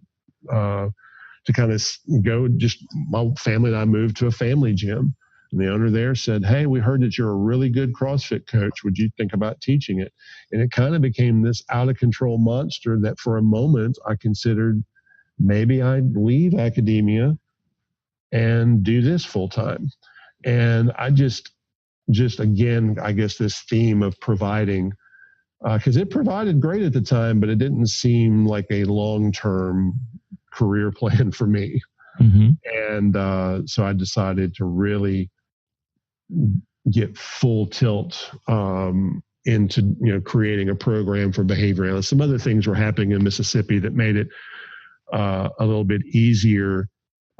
kind of go, just my family and I moved to a family gym. And the owner there said, hey, we heard that you're a really good CrossFit coach. Would you think about teaching it? And it kind of became this out of control monster that for a moment I considered maybe I'd leave academia and do this full time. And I just again, I guess this theme of providing, because it provided great at the time, but it didn't seem like a long-term career plan for me. Mm-hmm. And so I decided to really get full tilt into creating a program for behavior analysts. Some other things were happening in Mississippi that made it a little bit easier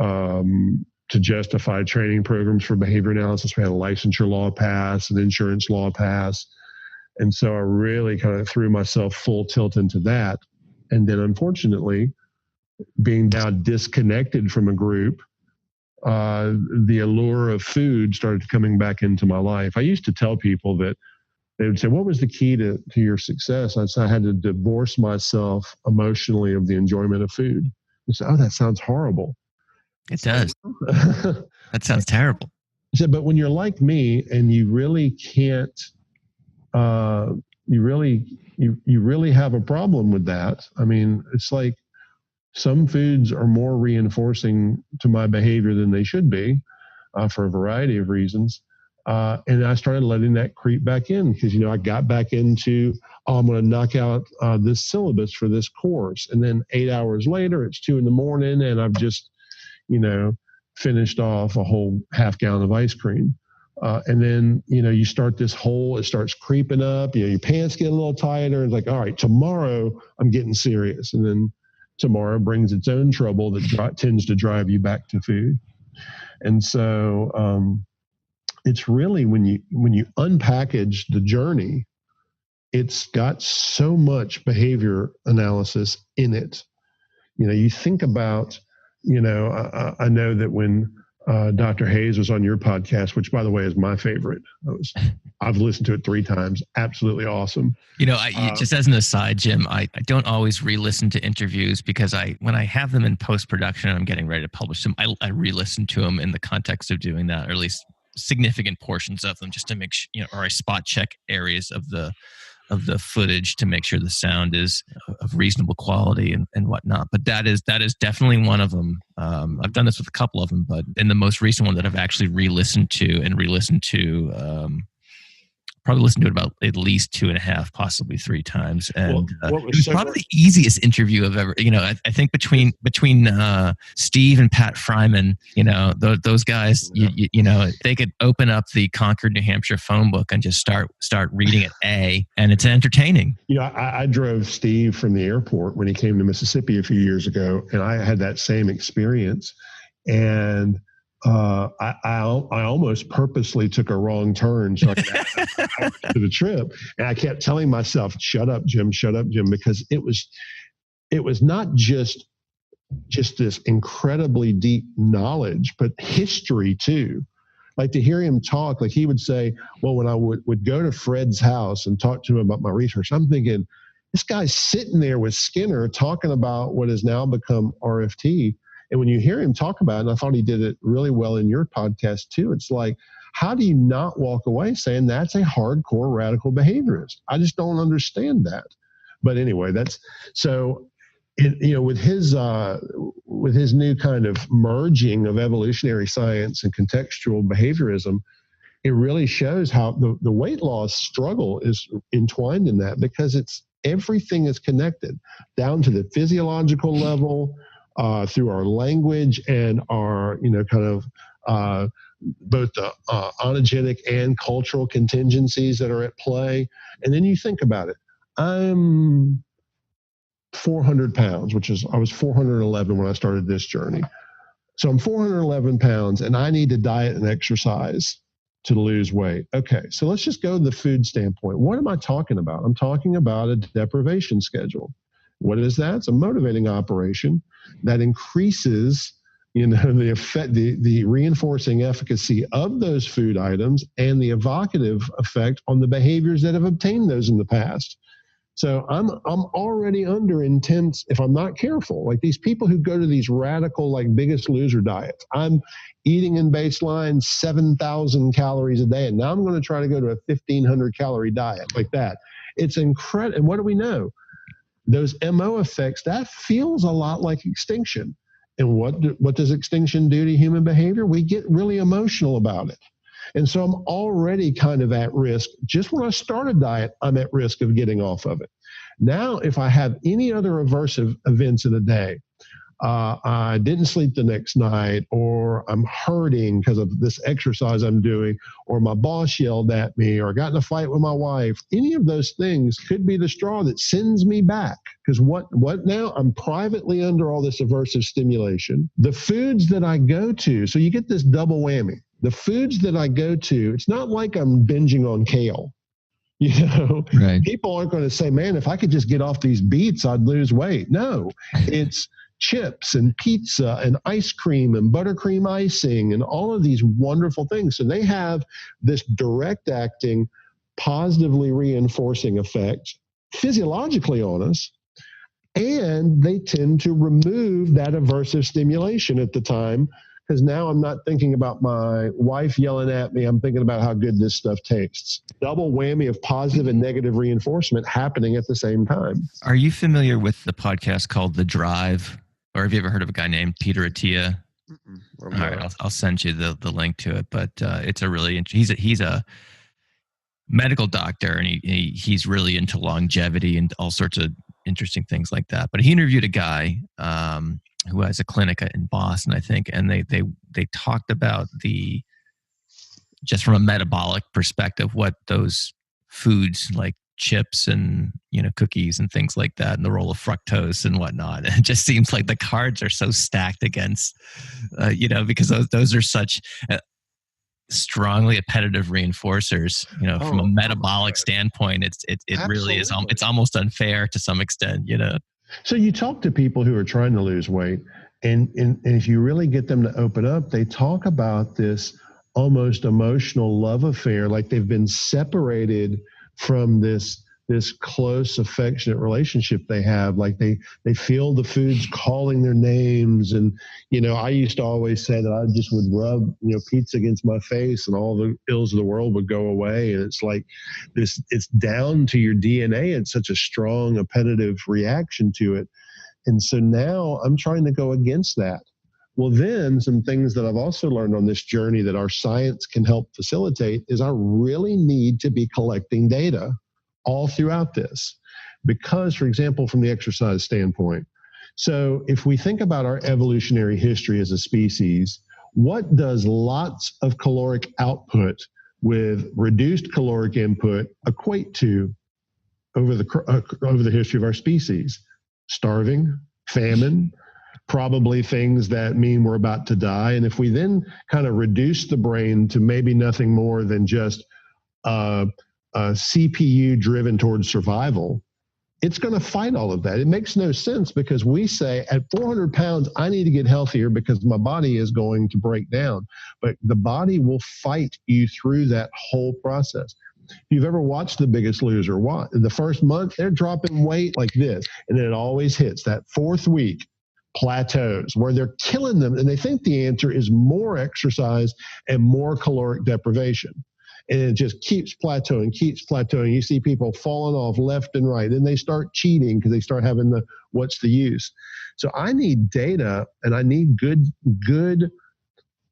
to justify training programs for behavior analysis. We had a licensure law pass, an insurance law pass, and so I really kind of threw myself full tilt into that. And then, unfortunately, being now disconnected from a group, the allure of food started coming back into my life. I used to tell people that they would say, what was the key to your success? I'd say I had to divorce myself emotionally of the enjoyment of food. They said, oh, that sounds horrible. It does. That sounds terrible. I said, but when you're like me and you really can't, you really have a problem with that. I mean, it's like some foods are more reinforcing to my behavior than they should be for a variety of reasons. And I started letting that creep back in because, I got back into, I'm going to knock out this syllabus for this course. And then 8 hours later, it's 2 a.m. and I've just, finished off a whole half gallon of ice cream. And then, you start this hole, it starts creeping up, your pants get a little tighter. It's like, all right, tomorrow I'm getting serious. And then tomorrow brings its own trouble that tends to drive you back to food. And so it's really when you unpackage the journey, it's got so much behavior analysis in it. You think about, I know that when Dr. Hayes was on your podcast, which by the way is my favorite. I've listened to it 3 times. Absolutely awesome. Just as an aside, Jim, I don't always re-listen to interviews because when I have them in post-production and I'm getting ready to publish them, I re-listen to them in the context of doing that, or at least significant portions of them, just to make sure, or I spot check areas of the footage to make sure the sound is of reasonable quality and whatnot. But that is definitely one of them. I've done this with a couple of them, but in the most recent one that I've actually re-listened to, probably listened to it about at least 2.5, possibly 3 times. And it was probably the easiest interview I've ever, I think between Steve and Pat Fryman, those guys, they could open up the Concord, New Hampshire phone book and just start reading it, and it's entertaining. I drove Steve from the airport when he came to Mississippi a few years ago, and I had that same experience. And I almost purposely took a wrong turn so I could to the trip, and I kept telling myself, "Shut up, Jim! Shut up, Jim!" Because it was not just this incredibly deep knowledge, but history too. Like to hear him talk, like he would say, "Well, when I would go to Fred's house and talk to him about my research, I'm thinking, this guy's sitting there with Skinner talking about what has now become RFT." And when you hear him talk about it, and I thought he did it really well in your podcast too, it's like, how do you not walk away saying that's a hardcore radical behaviorist? I just don't understand that. But anyway, that's so. With his new kind of merging of evolutionary science and contextual behaviorism, it really shows how the weight loss struggle is entwined in that, because everything is connected down to the physiological level. Through our language and our, both the onogenic and cultural contingencies that are at play. And then you think about it. I'm 400 pounds, I was 411 when I started this journey. So I'm 411 pounds and I need to diet and exercise to lose weight. Okay, so let's just go to the food standpoint. What am I talking about? I'm talking about a deprivation schedule. What is that? It's a motivating operation that increases, the effect, the reinforcing efficacy of those food items and the evocative effect on the behaviors that have obtained those in the past. So I'm already under intense, if I'm not careful, like these people who go to these radical, like Biggest Loser diets. I'm eating in baseline 7,000 calories a day, and now I'm going to try to go to a 1,500 calorie diet like that. It's incredible. And what do we know? Those MO effects, that feels a lot like extinction. And what does extinction do to human behavior? We get really emotional about it. And so I'm already kind of at risk. Just when I start a diet, I'm at risk of getting off of it. Now, if I have any other aversive events in a day, I didn't sleep the next night, or I'm hurting because of this exercise I'm doing, or my boss yelled at me, or I got in a fight with my wife, any of those things could be the straw that sends me back. Because what now? I'm privately under all this aversive stimulation. The foods that I go to, so you get this double whammy. The foods that I go to, it's not like I'm binging on kale. Right. People aren't going to say, man, if I could just get off these beets, I'd lose weight. No, it's chips and pizza and ice cream and buttercream icing and all of these wonderful things. So they have this direct acting positively reinforcing effect physiologically on us. And they tend to remove that aversive stimulation at the time, because now I'm not thinking about my wife yelling at me. I'm thinking about how good this stuff tastes. Double whammy of positive and negative reinforcement happening at the same time. Are you familiar with the podcast called The Drive? Or have you ever heard of a guy named Peter Attia? All right, I'll send you the link to it. But it's a really he's a medical doctor, and he's really into longevity and all sorts of interesting things like that. But he interviewed a guy who has a clinic in Boston, I think, and they talked about just from a metabolic perspective, what those foods like chips and cookies and things like that, and the role of fructose and whatnot. And it just seems like the cards are so stacked against, because those are such strongly appetitive reinforcers. From a metabolic standpoint, it really is. It's almost unfair to some extent. So you talk to people who are trying to lose weight, and if you really get them to open up, they talk about this almost emotional love affair, like they've been separated from this close, affectionate relationship they have. Like they feel the food's calling their names. And, I used to always say that I just would rub, pizza against my face and all the ills of the world would go away. And it's like it's down to your DNA. It's such a strong appetitive reaction to it. And so now I'm trying to go against that. Well, then some things that I've also learned on this journey that our science can help facilitate is I really need to be collecting data all throughout this. Because, for example, from the exercise standpoint, so if we think about our evolutionary history as a species, what does lots of caloric output with reduced caloric input equate to over the history of our species? Starving, famine, probably things that mean we're about to die. And if we then kind of reduce the brain to maybe nothing more than just CPU driven towards survival, it's going to fight all of that. It makes no sense, because we say at 400 pounds, I need to get healthier because my body is going to break down. But the body will fight you through that whole process. If you've ever watched The Biggest Loser, the first month, they're dropping weight like this. And then it always hits that fourth week plateaus where they're killing them. And they think the answer is more exercise and more caloric deprivation. And it just keeps plateauing. You see people falling off left and right. Then they start cheating because they start having what's the use? So I need data, and I need good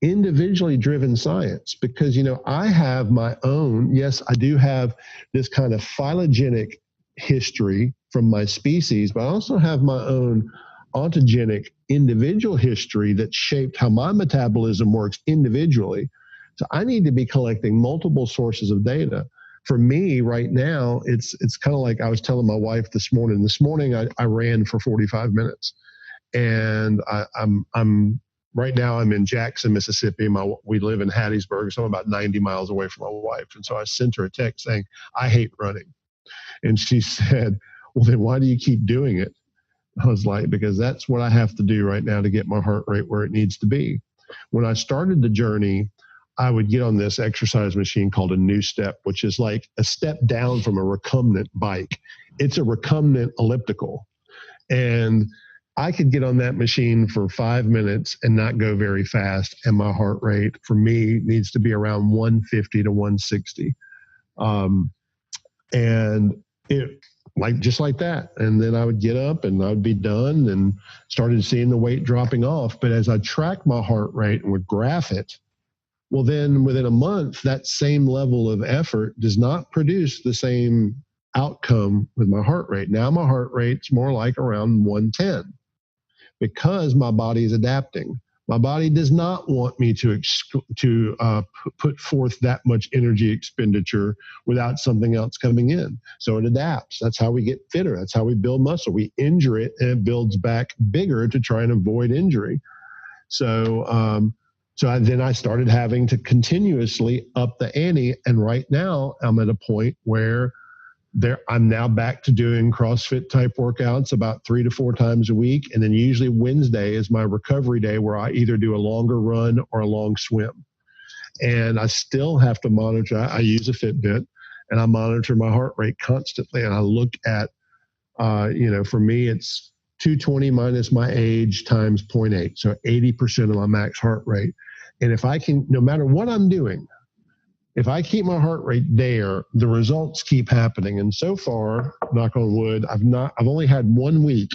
individually driven science, because, I have my own, yes, I do have this kind of phylogenetic history from my species, but I also have my own ontogenic individual history that shaped how my metabolism works individually. So I need to be collecting multiple sources of data. For me right now, it's kind of like I was telling my wife this morning. This morning I ran for 45 minutes, and I'm right now I'm in Jackson, Mississippi. We live in Hattiesburg, so I'm about 90 miles away from my wife. And so I sent her a text saying, I hate running. And she said, well, then why do you keep doing it? I was like, because that's what I have to do right now to get my heart rate where it needs to be. When I started the journey, I would get on this exercise machine called a New Step, which is like a step down from a recumbent bike. It's a recumbent elliptical. And I could get on that machine for 5 minutes and not go very fast. And my heart rate for me needs to be around 150 to 160. And it just like that. And then I would get up and I would be done and started seeing the weight dropping off. But as I tracked my heart rate and would graph it, well, then within a month, that same level of effort does not produce the same outcome with my heart rate. Now my heart rate's more like around 110 because my body is adapting. My body does not want me to put forth that much energy expenditure without something else coming in. So it adapts. That's how we get fitter. That's how we build muscle. We injure it and it builds back bigger to try and avoid injury. So then I started having to continuously up the ante. And right now I'm at a point where I'm now back to doing CrossFit type workouts about 3 to 4 times a week. And then usually Wednesday is my recovery day where I either do a longer run or a long swim. And I still have to monitor. I use a Fitbit, and I monitor my heart rate constantly. And I look at, for me, it's 220 minus my age times 0.8. So 80% of my max heart rate. And if I can, no matter what I'm doing, if I keep my heart rate there, the results keep happening. And so far, knock on wood, I've only had 1 week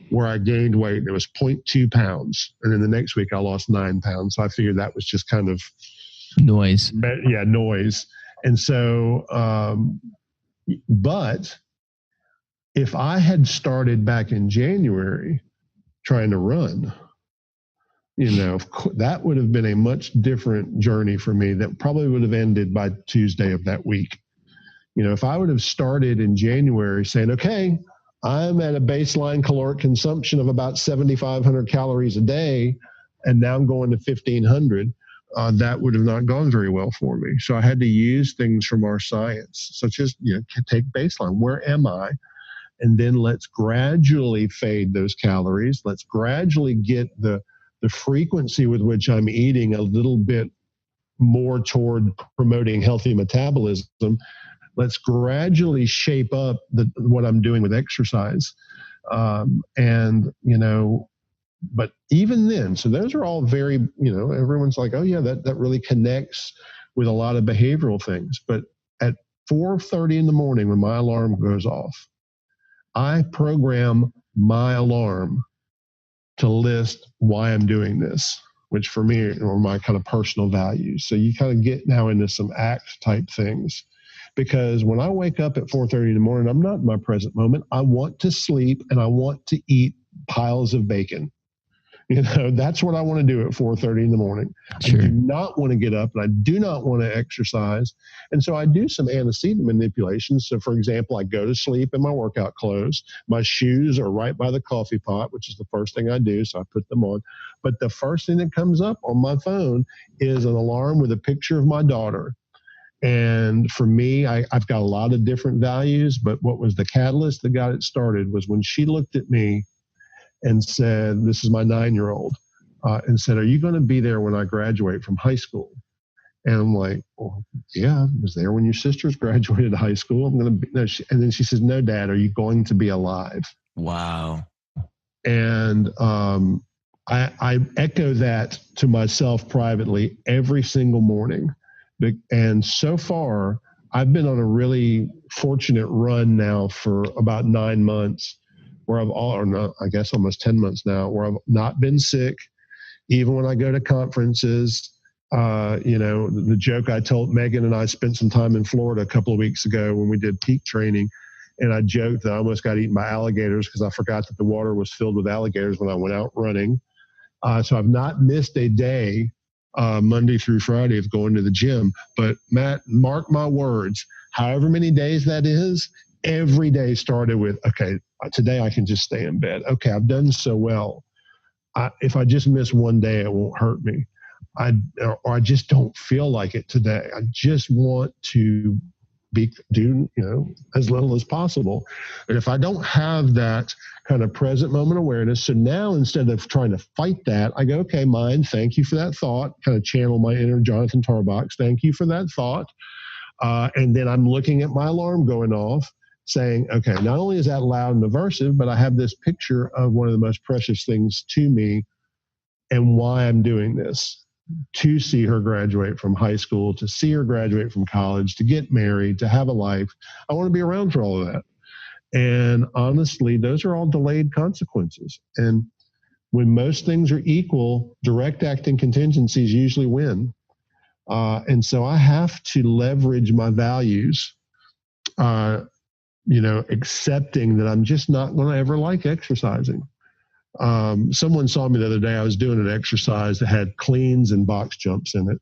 where I gained weight and it was 0.2 pounds. And then the next week I lost 9 pounds. So I figured that was just kind of noise. Yeah, noise. And so, but if I had started back in January trying to run, that would have been a much different journey for me that probably would have ended by Tuesday of that week. If I would have started in January saying, okay, I'm at a baseline caloric consumption of about 7,500 calories a day, and now I'm going to 1,500, that would have not gone very well for me. So I had to use things from our science, such as, take baseline. Where am I? And then let's gradually fade those calories. Let's gradually get the frequency with which I'm eating a little bit more toward promoting healthy metabolism. Let's gradually shape up what I'm doing with exercise. But even then, so those are all very, everyone's like, oh yeah, that really connects with a lot of behavioral things. But at 4:30 in the morning when my alarm goes off, I program my alarm to list why I'm doing this, which for me are my kind of personal values. So you kind of get now into some ACT type things, because when I wake up at 4:30 in the morning, I'm not in my present moment. I want to sleep and I want to eat piles of bacon. That's what I want to do at 4:30 in the morning. Sure. I do not want to get up and I do not want to exercise. And so I do some antecedent manipulations. So for example, I go to sleep in my workout clothes. My shoes are right by the coffee pot, which is the first thing I do. So I put them on. But the first thing that comes up on my phone is an alarm with a picture of my daughter. And for me, I've got a lot of different values, but what was the catalyst that got it started was when she looked at me and said, this is my 9-year-old, and said, are you going to be there when I graduate from high school? And I'm like, well, yeah, I was there when your sisters graduated high school. I'm going to be, no, and then she says, no, Dad, are you going to be alive? Wow. And I echo that to myself privately every single morning. And so far, I've been on a really fortunate run now for about 9 months, where almost 10 months now, where I've not been sick, even when I go to conferences. The joke I told Megan and I spent some time in Florida a couple of weeks ago when we did peak training. And I joked that I almost got eaten by alligators because I forgot that the water was filled with alligators when I went out running. So I've not missed a day, Monday through Friday, of going to the gym. But Matt, mark my words, however many days that is, every day started with, okay, today I can just stay in bed. Okay, I've done so well. If I just miss one day, it won't hurt me. I just don't feel like it today. I just want to do as little as possible. And if I don't have that kind of present moment awareness, so now instead of trying to fight that, I go, okay, mind, thank you for that thought. Kind of channel my inner Jonathan Tarbox. Thank you for that thought. And then I'm looking at my alarm going off, saying, okay, not only is that loud and aversive, but I have this picture of one of the most precious things to me and why I'm doing this. To see her graduate from high school, to see her graduate from college, to get married, to have a life. I want to be around for all of that. And honestly, those are all delayed consequences. And when most things are equal, direct acting contingencies usually win. And so I have to leverage my values, accepting that I'm just not going to ever like exercising. Someone saw me the other day. I was doing an exercise that had cleans and box jumps in it.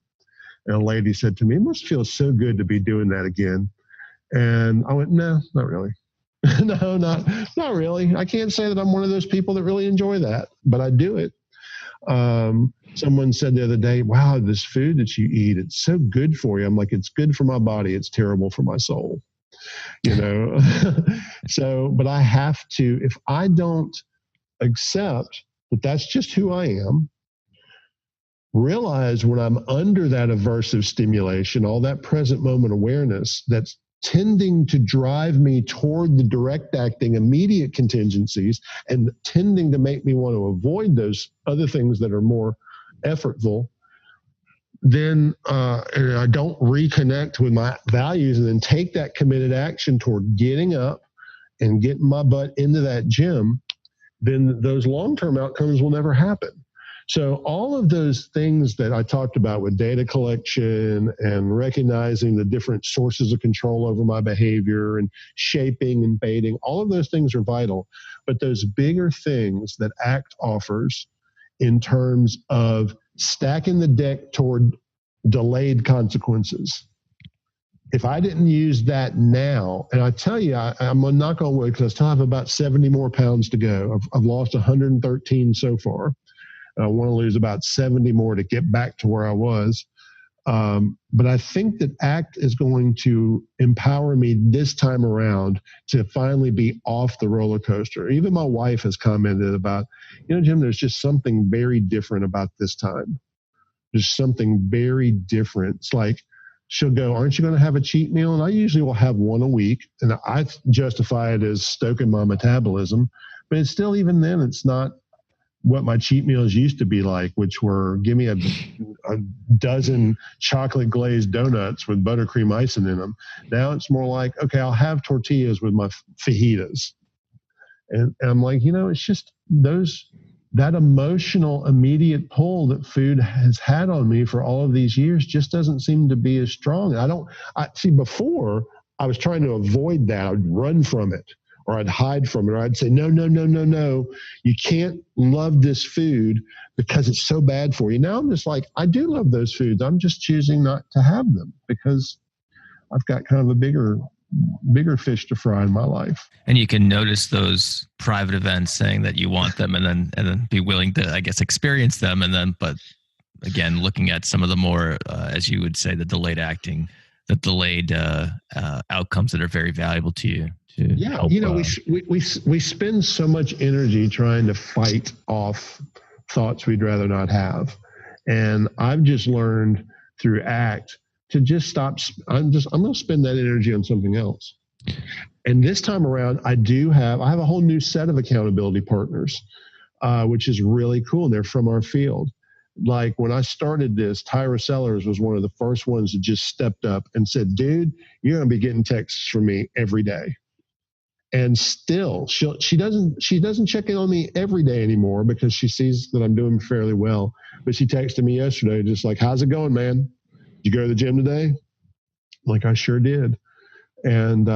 And a lady said to me, it must feel so good to be doing that again. And I went, no, not really. No, not really. I can't say that I'm one of those people that really enjoy that, but I do it. Someone said the other day, wow, this food that you eat, it's so good for you. I'm like, it's good for my body. It's terrible for my soul, So, but I have to, if I don't accept that that's just who I am, realize when I'm under that aversive stimulation, all that present moment awareness that's tending to drive me toward the direct acting immediate contingencies and tending to make me want to avoid those other things that are more effortful, then and I don't reconnect with my values and then take that committed action toward getting up and getting my butt into that gym, then those long-term outcomes will never happen. So all of those things that I talked about with data collection and recognizing the different sources of control over my behavior and shaping and baiting, all of those things are vital. But those bigger things that ACT offers in terms of stacking the deck toward delayed consequences, if I didn't use that now, and I tell you, I'm going to knock on wood because I still have about 70 more pounds to go. I've lost 113 so far. I want to lose about 70 more to get back to where I was. But I think that ACT is going to empower me this time around to finally be off the roller coaster. Even my wife has commented about, Jim, there's just something very different about this time. There's something very different. It's like, she'll go, aren't you going to have a cheat meal? And I usually will have one a week. And I justify it as stoking my metabolism. But it's still, even then, it's not what my cheat meals used to be like, which were give me a dozen chocolate glazed donuts with buttercream icing in them. Now it's more like, okay, I'll have tortillas with my fajitas. And I'm like, it's just that emotional immediate pull that food has had on me for all of these years just doesn't seem to be as strong. Before I was trying to avoid that. I would run from it, or I'd hide from it, or I'd say, no, you can't love this food because it's so bad for you. Now I'm just like, I do love those foods. I'm just choosing not to have them because I've got kind of a bigger fish to fry in my life. And you can notice those private events saying that you want them and then be willing to, I guess, experience them. But again, looking at some of the more, as you would say, the delayed acting, the delayed outcomes that are very valuable to you. Yeah, we spend so much energy trying to fight off thoughts we'd rather not have, and I've just learned through ACT to just stop. I'm going to spend that energy on something else. And this time around, I have a whole new set of accountability partners, which is really cool. They're from our field. Like when I started this, Tyra Sellers was one of the first ones that just stepped up and said, dude, you're going to be getting texts from me every day. And still, she doesn't check in on me every day anymore because she sees that I'm doing fairly well. But she texted me yesterday, just like, how's it going, man? Did you go to the gym today? Like, I sure did. And,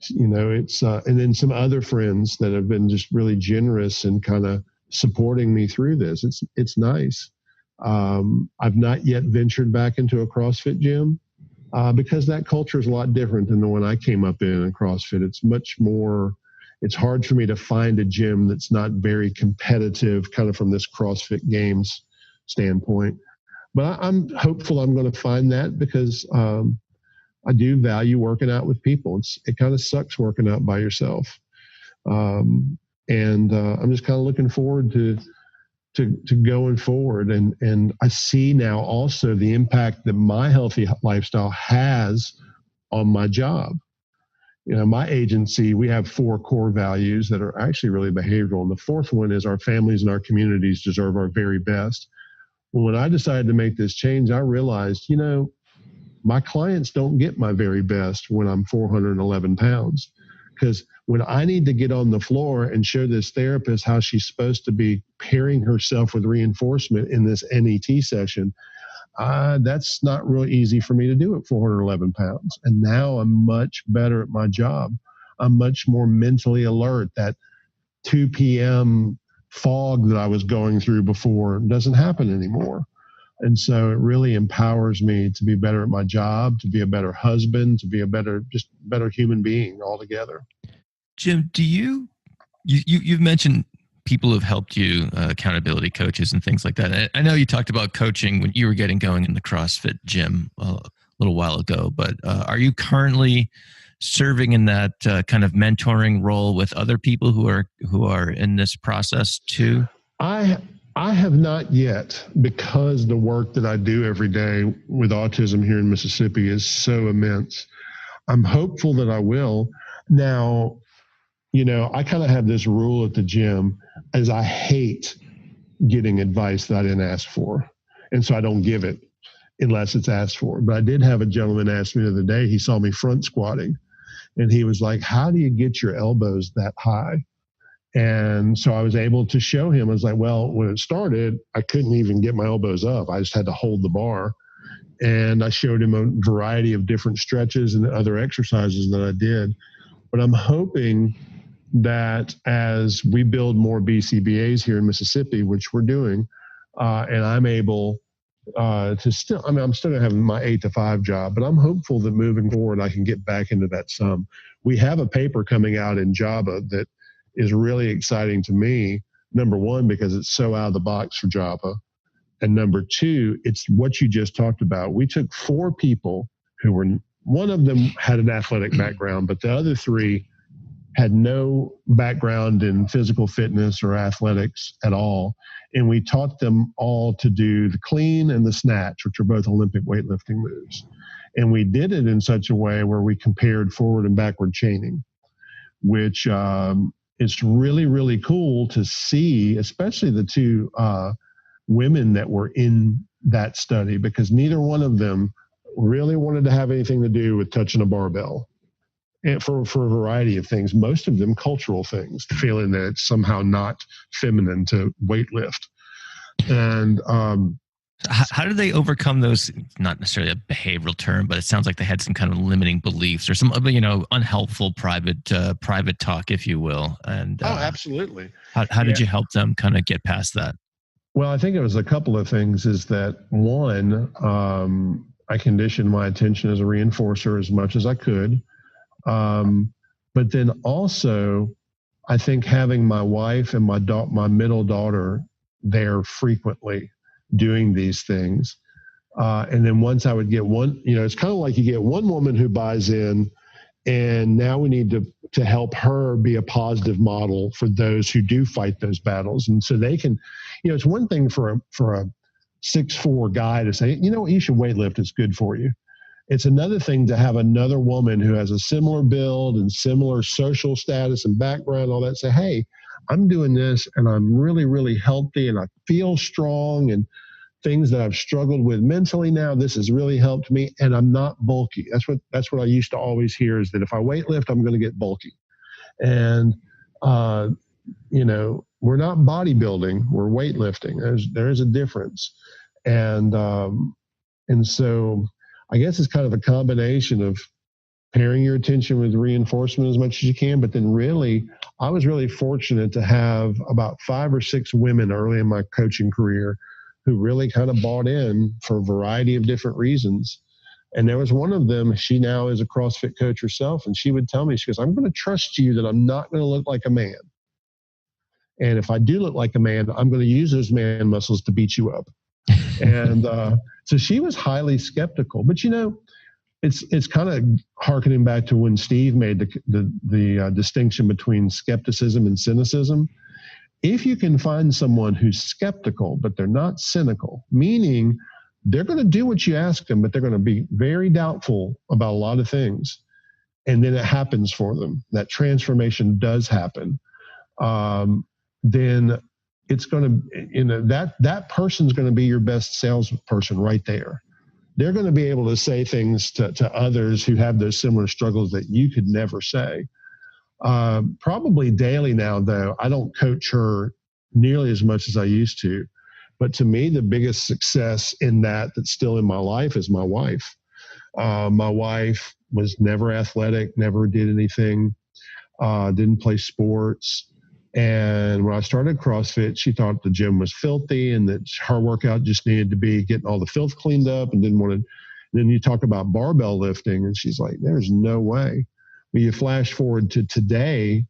it's, and then some other friends that have been just really generous and kind of supporting me through this. It's nice. I've not yet ventured back into a CrossFit gym because that culture is a lot different than the one I came up in CrossFit. It's much more, it's hard for me to find a gym that's not very competitive kind of from this CrossFit Games standpoint. But I'm hopeful I'm going to find that because I do value working out with people. It kind of sucks working out by yourself. And I'm just kind of looking forward to going forward. And I see now also the impact that my healthy lifestyle has on my job. My agency, we have 4 core values that are actually really behavioral. And the 4th one is our families and our communities deserve our very best. Well, when I decided to make this change, I realized, my clients don't get my very best when I'm 411 pounds. Because when I need to get on the floor and show this therapist how she's supposed to be pairing herself with reinforcement in this NET session, that's not real easy for me to do at 411 pounds. And now I'm much better at my job. I'm much more mentally alert. That 2 p.m. fog that I was going through before doesn't happen anymore. And so it really empowers me to be better at my job, to be a better husband, to be a better human being altogether. Jim, do you've mentioned people who've helped you, accountability coaches and things like that. I know you talked about coaching when you were getting going in the CrossFit gym a little while ago, but are you currently serving in that kind of mentoring role with other people who are in this process too? I have not yet, because the work that I do every day with autism here in Mississippi is so immense. I'm hopeful that I will. Now, I kind of have this rule at the gym, as I hate getting advice that I didn't ask for. And so I don't give it unless it's asked for. But I did have a gentleman ask me the other day, he saw me front squatting, and he was like, how do you get your elbows that high? And so I was able to show him. I was like, well, when it started, I couldn't even get my elbows up. I just had to hold the bar. And I showed him a variety of different stretches and other exercises that I did. But I'm hoping that as we build more BCBAs here in Mississippi, which we're doing, and I'm able to still, I'm still going to have my 8 to 5 job, but I'm hopeful that moving forward, I can get back into that some. We have a paper coming out in Java that is really exciting to me. Number one, because it's so out of the box for Java. And number two, it's what you just talked about. We took 4 people who were, one of them had an athletic background, but the other 3 had no background in physical fitness or athletics at all. And we taught them all to do the clean and the snatch, which are both Olympic weightlifting moves. And we did it in such a way where we compared forward and backward chaining, which is really, really cool to see, especially the 2 women that were in that study, because neither one of them really wanted to have anything to do with touching a barbell, and for a variety of things, most of them cultural things, feeling that it's somehow not feminine to weightlift. And how do they overcome those, not necessarily a behavioral term, but it sounds like they had some kind of limiting beliefs or some, unhelpful private talk, if you will. And absolutely. How did you help them kind of get past that? Well, I think it was a couple of things. Is that one, I conditioned my attention as a reinforcer as much as I could. But then also, I think having my wife and my middle daughter there frequently doing these things. And then once I would get one, it's kind of like you get one woman who buys in, and now we need to help her be a positive model for those who do fight those battles. And so they can, it's one thing for a 6'4" guy to say, you should weightlift, it's good for you. It's another thing to have another woman who has a similar build and similar social status and background, all that, say, hey, I'm doing this and I'm really, really healthy and I feel strong, and things that I've struggled with mentally now, this has really helped me, and I'm not bulky. That's what I used to always hear, is that if I weightlift, I'm going to get bulky. And, we're not bodybuilding, we're weightlifting. There's a difference. And so I guess it's kind of a combination of pairing your attention with reinforcement as much as you can. But then really, I was really fortunate to have about 5 or 6 women early in my coaching career who really kind of bought in for a variety of different reasons. And there was one of them, she now is a CrossFit coach herself, and she would tell me, she goes, I'm going to trust you that I'm not going to look like a man. And if I do look like a man, I'm going to use those man muscles to beat you up. And so she was highly skeptical. But, it's kind of hearkening back to when Steve made the distinction between skepticism and cynicism. If you can find someone who's skeptical, but they're not cynical, meaning they're going to do what you ask them, but they're going to be very doubtful about a lot of things, and then it happens for them, that transformation does happen, then it's going to, that person's going to be your best salesperson right there. They're going to be able to say things to others who have those similar struggles that you could never say. Probably daily now, though, I don't coach her nearly as much as I used to. But to me, the biggest success in that's still in my life is my wife. My wife was never athletic, never did anything, didn't play sports. And when I started CrossFit, she thought the gym was filthy and that her workout just needed to be getting all the filth cleaned up, and didn't want to. Then you talk about barbell lifting, and she's like, there's no way. Well, you flash forward to today,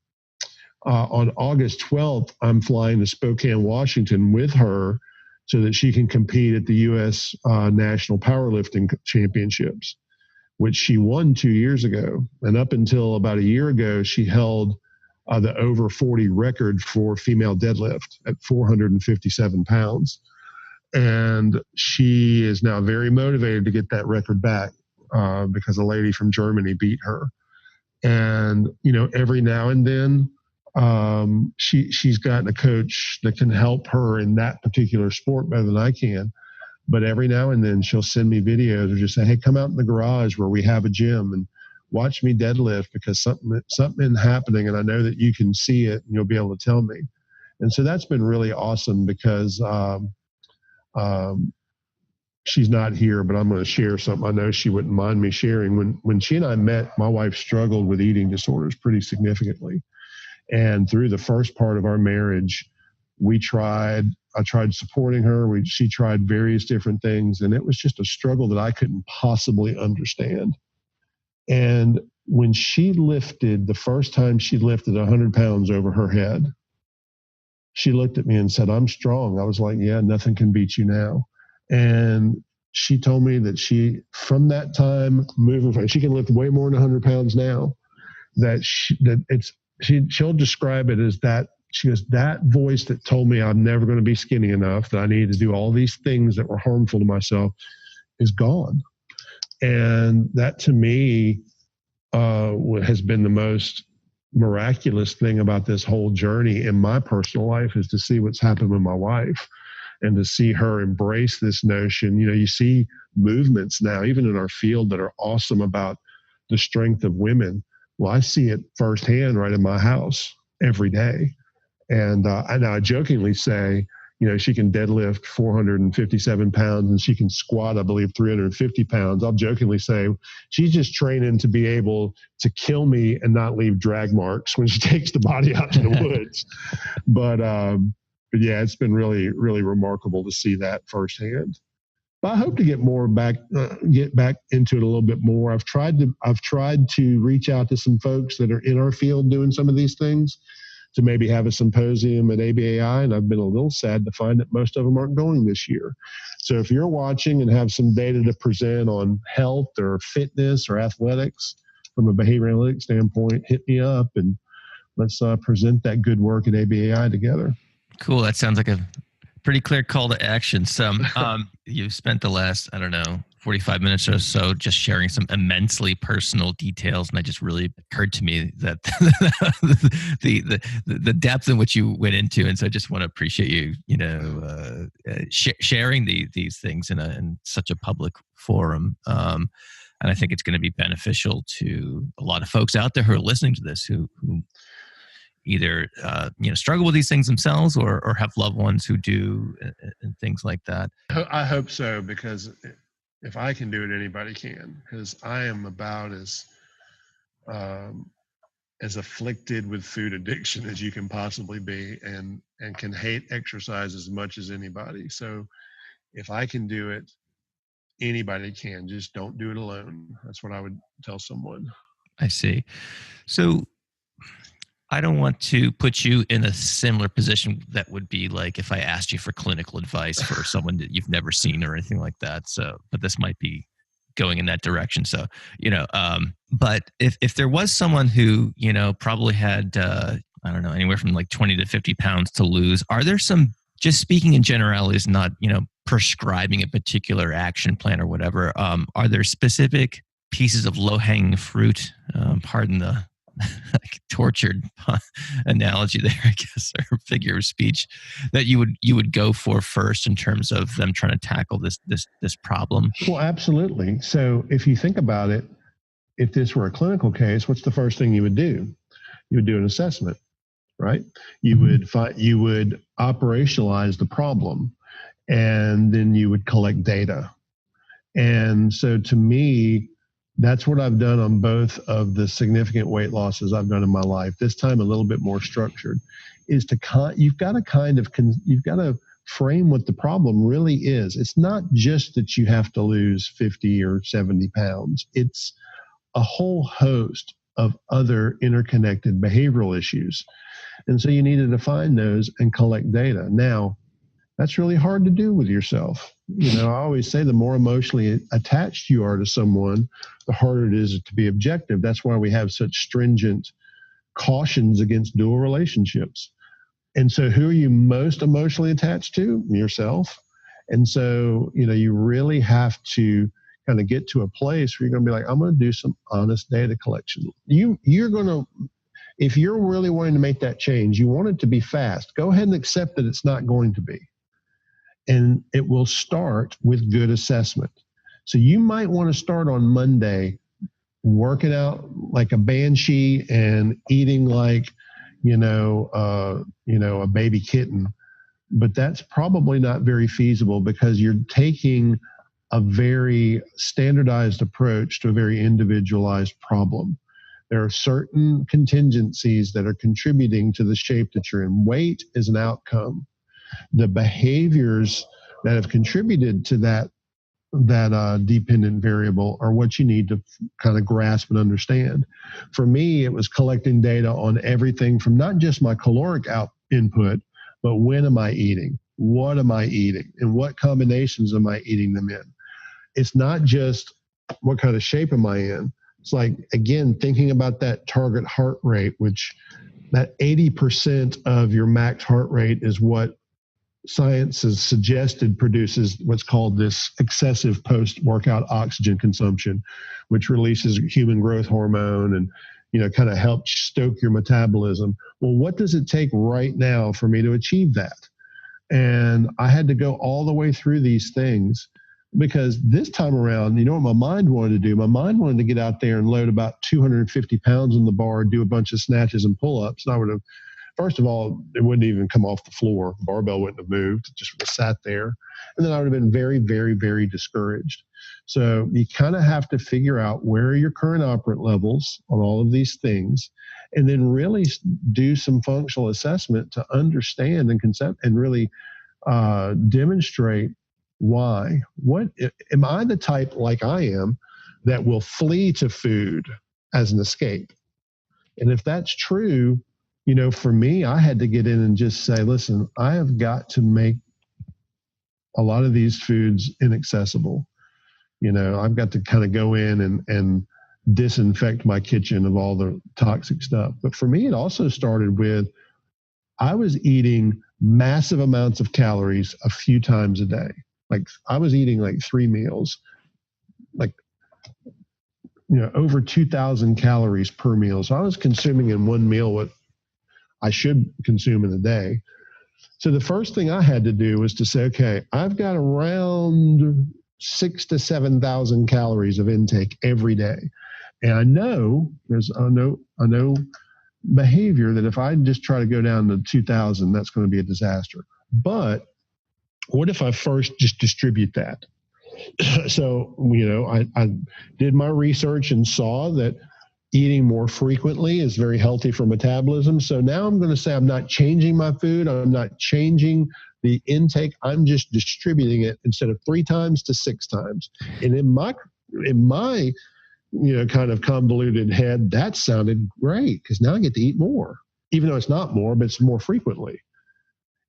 on August 12th, I'm flying to Spokane, Washington with her so that she can compete at the U.S. National Powerlifting Championships, which she won 2 years ago. And up until about a year ago, she held the over 40 record for female deadlift at 457 pounds. And she is now very motivated to get that record back. because a lady from Germany beat her. And, every now and then, she's gotten a coach that can help her in that particular sport better than I can. But every now and then she'll send me videos or just say, hey, come out in the garage where we have a gym and watch me deadlift because something happening and I know that you can see it and you'll be able to tell me. And so that's been really awesome because she's not here, but I'm going to share something I know she wouldn't mind me sharing. When she and I met, my wife struggled with eating disorders pretty significantly. And through the first part of our marriage, I tried supporting her. She tried various different things, and it was just a struggle that I couldn't possibly understand. And when the first time she lifted 100 pounds over her head, she looked at me and said, I'm strong. I was like, yeah, nothing can beat you now. And she told me that from that time, she can lift way more than 100 pounds now, she'll describe it as that. She goes, that voice that told me I'm never going to be skinny enough, that I needed to do all these things that were harmful to myself, is gone. And that to me has been the most miraculous thing about this whole journey in my personal life, is to see what's happened with my wife and to see her embrace this notion. You see movements now, even in our field, that are awesome about the strength of women. Well, I see it firsthand right in my house every day. And I jokingly say, she can deadlift 457 pounds and she can squat, I believe, 350 pounds. I'll jokingly say she's just training to be able to kill me and not leave drag marks when she takes the body out to the woods. But yeah, it's been really, really remarkable to see that firsthand. But I hope to get back into it a little bit more. I've tried to reach out to some folks that are in our field doing some of these things, to maybe have a symposium at ABAI, and I've been a little sad to find that most of them aren't going this year. So if you're watching and have some data to present on health or fitness or athletics from a behavior analytics standpoint, hit me up and let's present that good work at ABAI together. Cool. That sounds like a pretty clear call to action. So you've spent the last, 45 minutes or so just sharing some immensely personal details, and it just really occurred to me that the depth in which you went into. And so I just want to appreciate you, sharing these things in such a public forum. And I think it's going to be beneficial to a lot of folks out there who are listening to this, who either struggle with these things themselves or have loved ones who do, and things like that. I hope so, because if I can do it, anybody can, because I am about as afflicted with food addiction as you can possibly be, and can hate exercise as much as anybody. So if I can do it, anybody can. Just don't do it alone. That's what I would tell someone. I see. So I don't want to put you in a similar position that would be like if I asked you for clinical advice for someone that you've never seen or anything like that. So, but this might be going in that direction. So, but if there was someone who, probably had, anywhere from like 20 to 50 pounds to lose, are there some, just speaking in generalities, not, prescribing a particular action plan or whatever, are there specific pieces of low-hanging fruit, pardon the like tortured analogy there, I guess, or figure of speech, that you would go for first in terms of them trying to tackle this problem? Well, absolutely. So if you think about it, if this were a clinical case, what's the first thing you would do? You would do an assessment, right? You would operationalize the problem, and then you would collect data. And so to me, that's what I've done on both of the significant weight losses I've done in my life. This time a little bit more structured, is you've got to frame what the problem really is. It's not just that you have to lose 50 or 70 pounds. It's a whole host of other interconnected behavioral issues. And so you need to define those and collect data. Now, that's really hard to do with yourself. I always say the more emotionally attached you are to someone, the harder it is to be objective. That's why we have such stringent cautions against dual relationships. And so who are you most emotionally attached to? Yourself. And so, you really have to kind of get to a place where you're going to be like, I'm going to do some honest data collection. You're going to, if you're really wanting to make that change, you want it to be fast. Go ahead and accept that it's not going to be. And it will start with good assessment. So you might want to start on Monday working out like a banshee and eating like, a baby kitten. But that's probably not very feasible because you're taking a very standardized approach to a very individualized problem. There are certain contingencies that are contributing to the shape that you're in. Weight is an outcome. The behaviors that have contributed to that dependent variable are what you need to kind of grasp and understand. For me, it was collecting data on everything from not just my caloric input, but when am I eating? What am I eating? And what combinations am I eating them in? It's not just what kind of shape am I in. It's like, again, thinking about that target heart rate, which that 80% of your max heart rate is what science has suggested produces what's called this excessive post-workout oxygen consumption, which releases human growth hormone and, kind of helps stoke your metabolism. Well, what does it take right now for me to achieve that? And I had to go all the way through these things because this time around, what my mind wanted to do? My mind wanted to get out there and load about 250 pounds on the bar, do a bunch of snatches and pull-ups. And I would have, first of all, it wouldn't even come off the floor. The barbell wouldn't have moved. It just would have sat there. And then I would have been very, very, very discouraged. So you kind of have to figure out where are your current operant levels on all of these things, and then really do some functional assessment to understand and concept and really demonstrate why. What am I the type like I am that will flee to food as an escape? And if that's true, for me, I had to get in and just say, listen, I have got to make a lot of these foods inaccessible. I've got to kind of go in and disinfect my kitchen of all the toxic stuff. But for me, it also started with, I was eating massive amounts of calories a few times a day. Like I was eating like 3 meals, like, over 2,000 calories per meal. So I was consuming in one meal what I should consume in a day. So the first thing I had to do was to say, okay, I've got around 6,000 to 7,000 calories of intake every day. And I know behavior that if I just try to go down to 2,000, that's going to be a disaster. But what if I first just distribute that? So, I did my research and saw that eating more frequently is very healthy for metabolism. So now I'm going to say I'm not changing my food. I'm not changing the intake. I'm just distributing it instead of 3 times to 6 times. And in my kind of convoluted head, that sounded great because now I get to eat more, even though it's not more, but it's more frequently.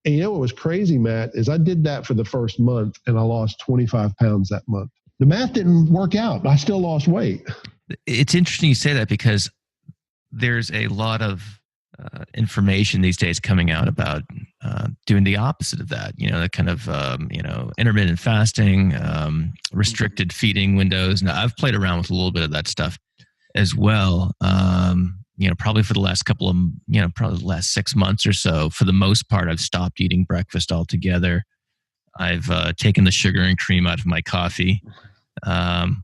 And what was crazy, Matt, is I did that for the first month and I lost 25 pounds that month. The math didn't work out. I still lost weight. It's interesting you say that because there's a lot of information these days coming out about doing the opposite of that. That kind of, intermittent fasting, restricted feeding windows. Now, I've played around with a little bit of that stuff as well. Probably for the last probably the last 6 months or so. For the most part, I've stopped eating breakfast altogether. I've taken the sugar and cream out of my coffee.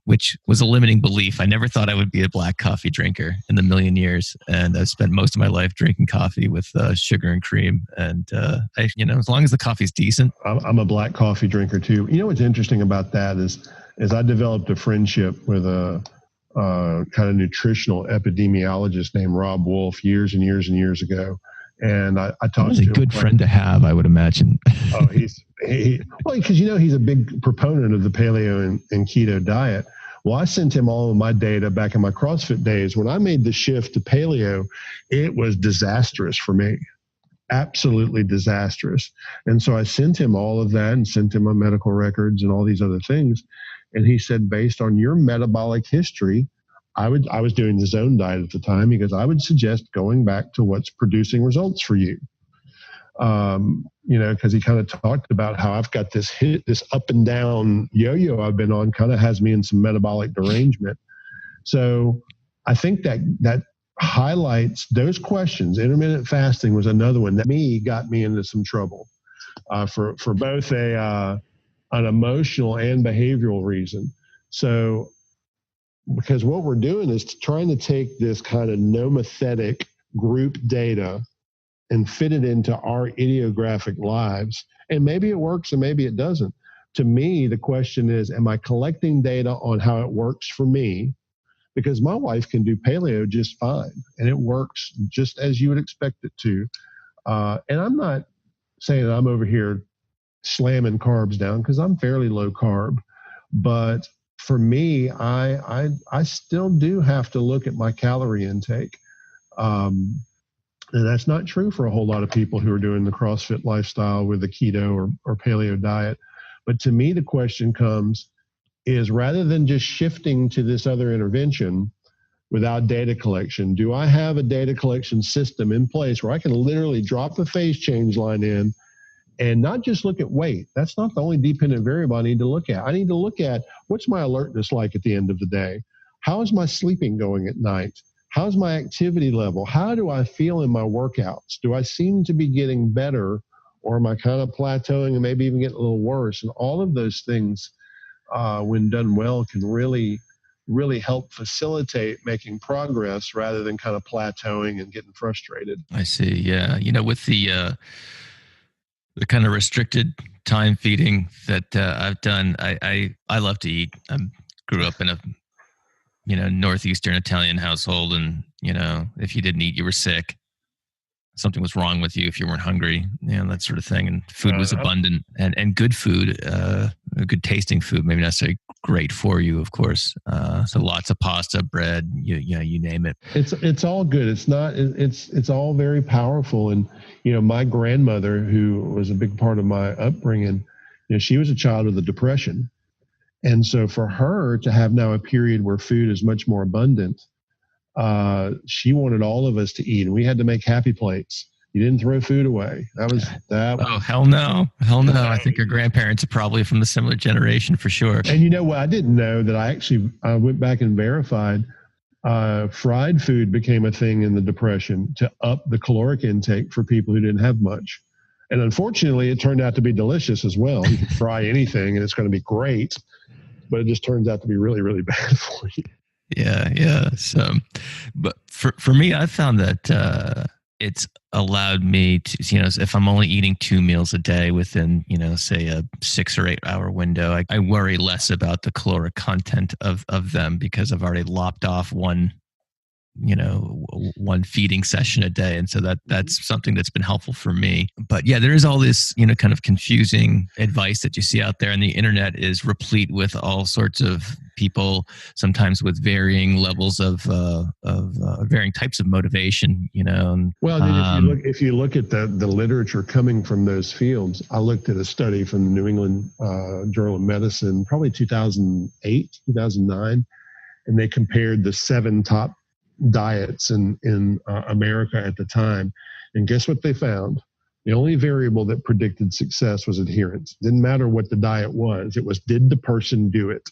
Which was a limiting belief. I never thought I would be a black coffee drinker in a million years. And I've spent most of my life drinking coffee with sugar and cream. And, as long as the coffee's decent. I'm a black coffee drinker too. What's interesting about that is I developed a friendship with a kind of nutritional epidemiologist named Rob Wolf years and years and years ago. And I talked to him. A good friend to have, I would imagine. Oh, because he's a big proponent of the paleo and keto diet. Well, I sent him all of my data back in my CrossFit days. When I made the shift to paleo, it was disastrous for me, absolutely disastrous. And so I sent him all of that and sent him my medical records and all these other things. And he said, based on your metabolic history, I was doing the zone diet at the time because I would suggest going back to what's producing results for you. Because he kind of talked about how I've got this up and down yo-yo I've been on, kind of has me in some metabolic derangement. So I think that highlights those questions. Intermittent fasting was another one that got me into some trouble for both an emotional and behavioral reason. So because what we're doing is trying to take this kind of nomothetic group data and fit it into our idiographic lives. And maybe it works and maybe it doesn't. To me, the question is, am I collecting data on how it works for me? Because my wife can do paleo just fine and it works just as you would expect it to. And I'm not saying that I'm over here slamming carbs down because I'm fairly low carb. But for me, I still do have to look at my calorie intake. And that's not true for a whole lot of people who are doing the CrossFit lifestyle with the keto or paleo diet. But to me, the question is rather than just shifting to this other intervention without data collection, do I have a data collection system in place where I can literally drop the phase change line in and not just look at weight? That's not the only dependent variable I need to look at. I need to look at what's my alertness like at the end of the day? How is my sleeping going at night? How's my activity level? How do I feel in my workouts? Do I seem to be getting better, or am I kind of plateauing and maybe even getting a little worse? And all of those things, when done well, can really, really help facilitate making progress rather than kind of plateauing and getting frustrated. I see. Yeah. With the kind of restricted time feeding that I've done, I love to eat. I grew up in a Northeastern Italian household. And, if you didn't eat, you were sick. Something was wrong with you if you weren't hungry, that sort of thing. And food was abundant and good food, good tasting food, maybe not necessarily great for you, of course. So lots of pasta, bread, you name it. It's all good. It's all very powerful. And, my grandmother, who was a big part of my upbringing, she was a child with a depression. And so for her to have now a period where food is much more abundant, she wanted all of us to eat, and we had to make happy plates. You didn't throw food away. Oh, hell no. Hell no. I think your grandparents are probably from the similar generation for sure. And you know what? I didn't know that I went back and verified fried food became a thing in the Depression to up the caloric intake for people who didn't have much. And unfortunately, it turned out to be delicious as well. You can fry anything and it's going to be great, but it just turns out to be really, really bad for you. Yeah. So, but for me, I found that it's allowed me to, if I'm only eating 2 meals a day within, say a 6 or 8 hour window, I worry less about the caloric content of them because I've already lopped off one feeding session a day. And so that's something that's been helpful for me. But yeah, there is all this, kind of confusing advice that you see out there, and the internet is replete with all sorts of people, sometimes with varying levels of varying types of motivation, Well, if you look at the literature coming from those fields, I looked at a study from the New England Journal of Medicine, probably 2008, 2009, and they compared the 7 top diets in America at the time. And guess what they found? The only variable that predicted success was adherence. Didn't matter what the diet was. It was, did the person do it?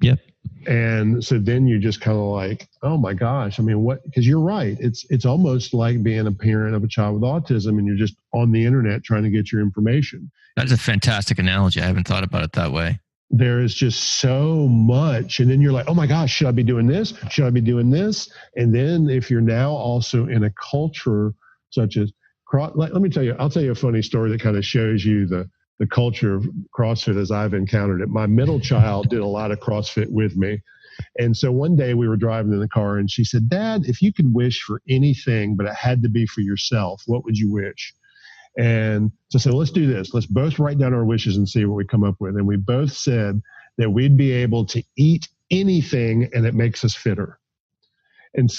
Yep. And so then you're just kind of like, oh my gosh. I mean, what? Because you're right. It's almost like being a parent of a child with autism and you're just on the internet trying to get your information. That's a fantastic analogy. I haven't thought about it that way. There is just so much. And then you're like, oh my gosh, should I be doing this? Should I be doing this? And then if you're now also in a culture such as, let me tell you, I'll tell you a funny story that kind of shows you the culture of CrossFit as I've encountered it. My middle child did a lot of CrossFit with me. And so one day we were driving in the car and she said, Dad, if you could wish for anything, but it had to be for yourself, what would you wish? And so I said, let's do this. Let's both write down our wishes and see what we come up with. And we both said that we'd be able to eat anything and it makes us fitter. And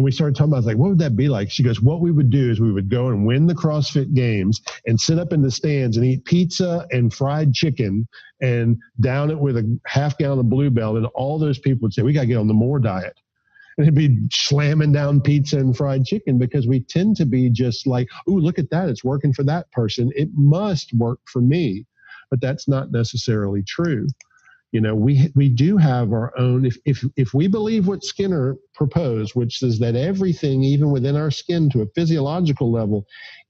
we started talking about, what would that be like? She goes, what we would do is we would go and win the CrossFit Games and sit up in the stands and eat pizza and fried chicken and down it with a half gallon of Blue Bell. And all those people would say, we got to get on the More diet. and it'd be slamming down pizza and fried chicken because we tend to be just like, oh, look at that. It's working for that person. It must work for me. But that's not necessarily true. We do have our own, if we believe what Skinner proposed, which is that everything, even within our skin to a physiological level,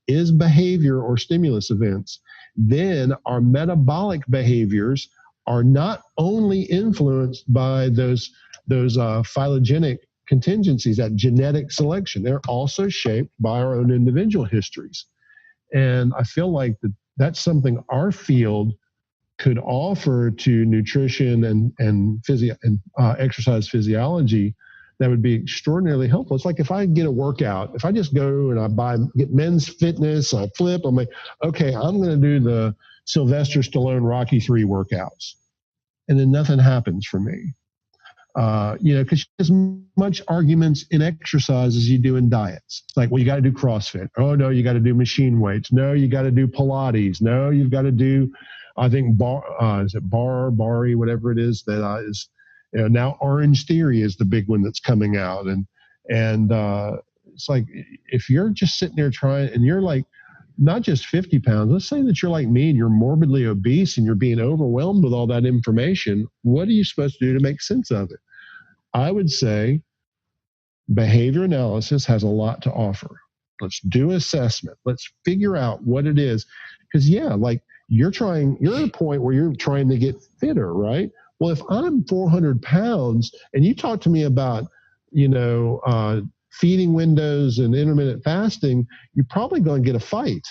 is behavior or stimulus events, then our metabolic behaviors are not only influenced by those phylogenetic contingencies, that genetic selection, they're also shaped by our own individual histories. And I feel like that's something our field could offer to nutrition and exercise physiology that would be extraordinarily helpful. It's like if I get a workout, if I just go and get Men's Fitness, I flip, I'm like, okay, I'm going to do the Sylvester Stallone Rocky III workouts. And then nothing happens for me. Because as much arguments in exercise as you do in diets. It's like, well, you got to do CrossFit. Oh, no, you got to do machine weights. No, you got to do Pilates. No, you've got to do, I think, Bari, whatever it is that is, now Orange Theory is the big one that's coming out. And it's like, if you're just sitting there trying, and you're like, not just 50 pounds, let's say that you're like me and you're morbidly obese and you're being overwhelmed with all that information, what are you supposed to do to make sense of it? I would say behavior analysis has a lot to offer. Let's do assessment. Let's figure out what it is. Because, like you're at a point where you're trying to get fitter, right? Well, if I'm 400 pounds and you talk to me about, feeding windows and intermittent fasting, you're probably going to get a fight,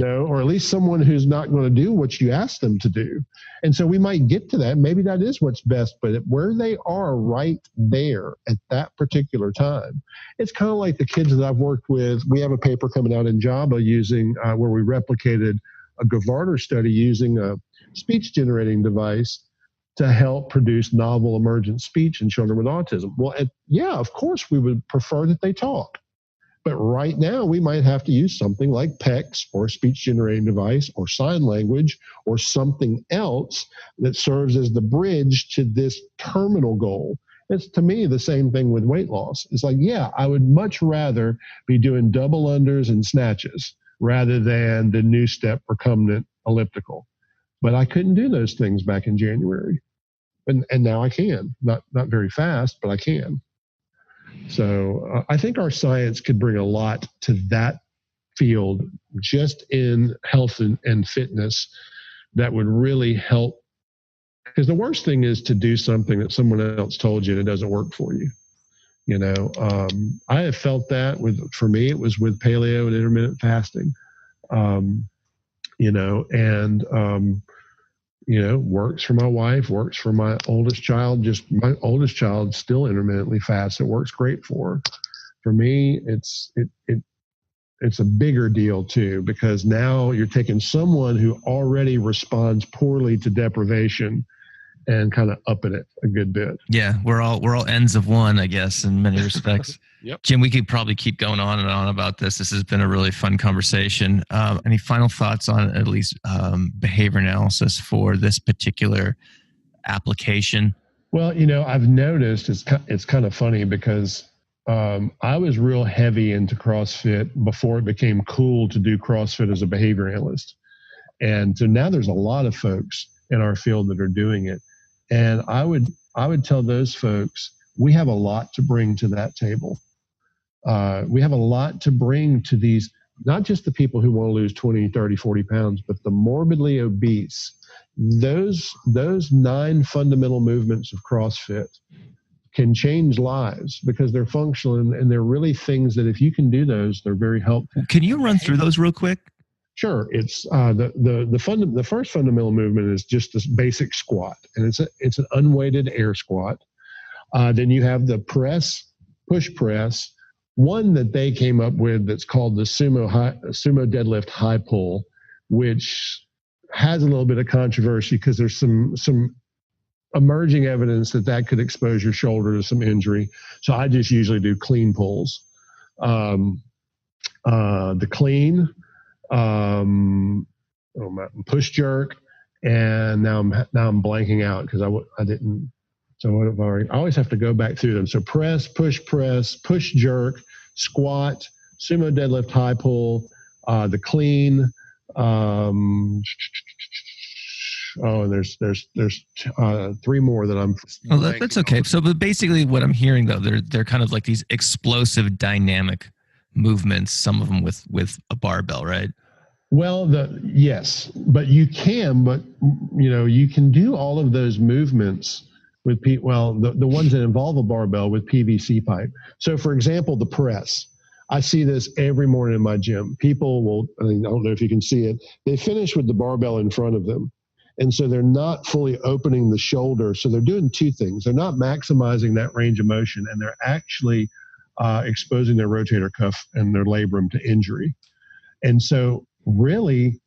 or at least someone who's not going to do what you ask them to do. And so we might get to that. Maybe that is what's best, but where they are right there at that particular time, it's kind of like the kids that I've worked with. We have a paper coming out in JABA where we replicated a Gavarder study using a speech generating device to help produce novel emergent speech in children with autism. Well, of course, we would prefer that they talk. But right now, we might have to use something like PECS or a speech-generating device or sign language or something else that serves as the bridge to this terminal goal. It's, to me, the same thing with weight loss. It's like, I would much rather be doing double unders and snatches rather than the new step recumbent elliptical. But I couldn't do those things back in January. And now I can. Not very fast, but I can. So I think our science could bring a lot to that field just in health and fitness that would really help. Because the worst thing is to do something that someone else told you and it doesn't work for you. I have felt that for me, it was with paleo and intermittent fasting, works for my wife, works for my oldest child. My oldest child still intermittently fasts. It works great for her. For me, it's a bigger deal too, because now you're taking someone who already responds poorly to deprivation and kind of upping it a good bit. Yeah, we're all ends of one, I guess, in many respects. Yep. Jim, we could probably keep going on and on about this. This has been a really fun conversation. Any final thoughts on at least behavior analysis for this particular application? Well, I've noticed it's kind of funny because I was real heavy into CrossFit before it became cool to do CrossFit as a behavior analyst. And so now there's a lot of folks in our field that are doing it. And I would tell those folks, we have a lot to bring to that table. We have a lot to bring to these, not just the people who want to lose 20, 30, 40 pounds, but the morbidly obese. Those 9 fundamental movements of CrossFit can change lives because they're functional and they're really things that if you can do those, they're very helpful. Can you run through those real quick? Sure. It's the first fundamental movement is just this basic squat, and it's an unweighted air squat. Then you have the push press, one that they came up with that's called the sumo deadlift high pull, which has a little bit of controversy because there's some emerging evidence that could expose your shoulder to some injury. So I just usually do clean pulls. The clean. Push jerk, and now I'm blanking out because I didn't So what have I always have to go back through them. So press, push, jerk, squat, sumo deadlift, high pull, the clean. And there's three more that I'm. Oh, that's okay. So, but basically, what I'm hearing though, they're kind of like these explosive, dynamic movements. Some of them with a barbell, right? Well, yes, but you can do all of those movements with the ones that involve a barbell with PVC pipe. So, for example, the press. I see this every morning in my gym. People I don't know if you can see it. They finish with the barbell in front of them. And so they're not fully opening the shoulder. So they're doing two things. They're not maximizing that range of motion, and they're actually exposing their rotator cuff and their labrum to injury. And so really,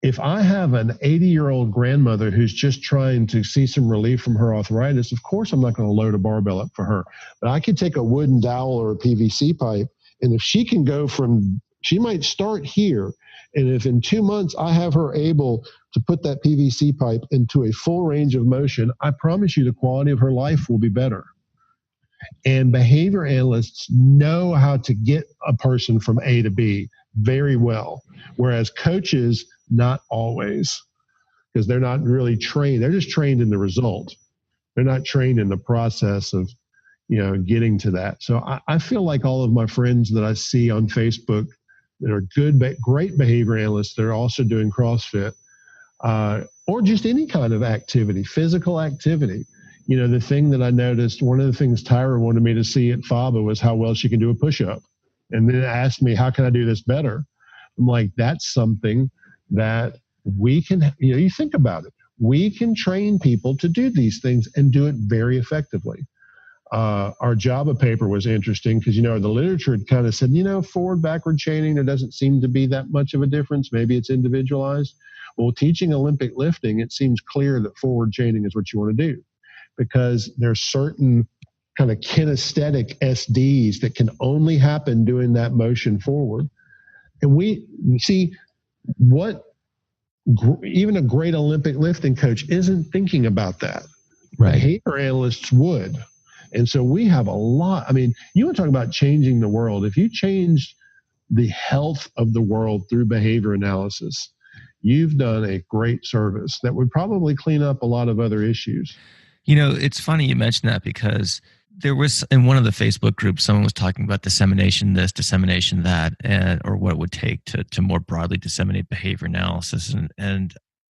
if I have an 80-year-old grandmother who's just trying to see some relief from her arthritis, of course I'm not going to load a barbell up for her. But I could take a wooden dowel or a PVC pipe, and if she can she might start here, and if in 2 months I have her able to put that PVC pipe into a full range of motion, I promise you the quality of her life will be better. And behavior analysts know how to get a person from A to B very well, whereas coaches, not always, because they're not really trained. They're just trained in the result. They're not trained in the process of, getting to that. So I feel like all of my friends that I see on Facebook that are great behavior analysts, they're also doing CrossFit, or just any kind of activity, physical activity. The thing that I noticed, one of the things Tyra wanted me to see at FABA was how well she can do a push-up. And then asked me, how can I do this better? I'm like, that's something that we can, you think about it. We can train people to do these things and do it very effectively. Our JABA paper was interesting because, the literature had kind of said, forward, backward chaining, there doesn't seem to be that much of a difference. Maybe it's individualized. Well, teaching Olympic lifting, it seems clear that forward chaining is what you want to do, because there's certain kind of kinesthetic SDs that can only happen doing that motion forward. And we see what even a great Olympic lifting coach isn't thinking about that. Right. Behavior analysts would. And so we have a lot. You want to talk about changing the world. If you changed the health of the world through behavior analysis, you've done a great service that would probably clean up a lot of other issues. It's funny you mentioned that, because there was, in one of the Facebook groups, someone was talking about dissemination this, dissemination that, or what it would take to more broadly disseminate behavior analysis. And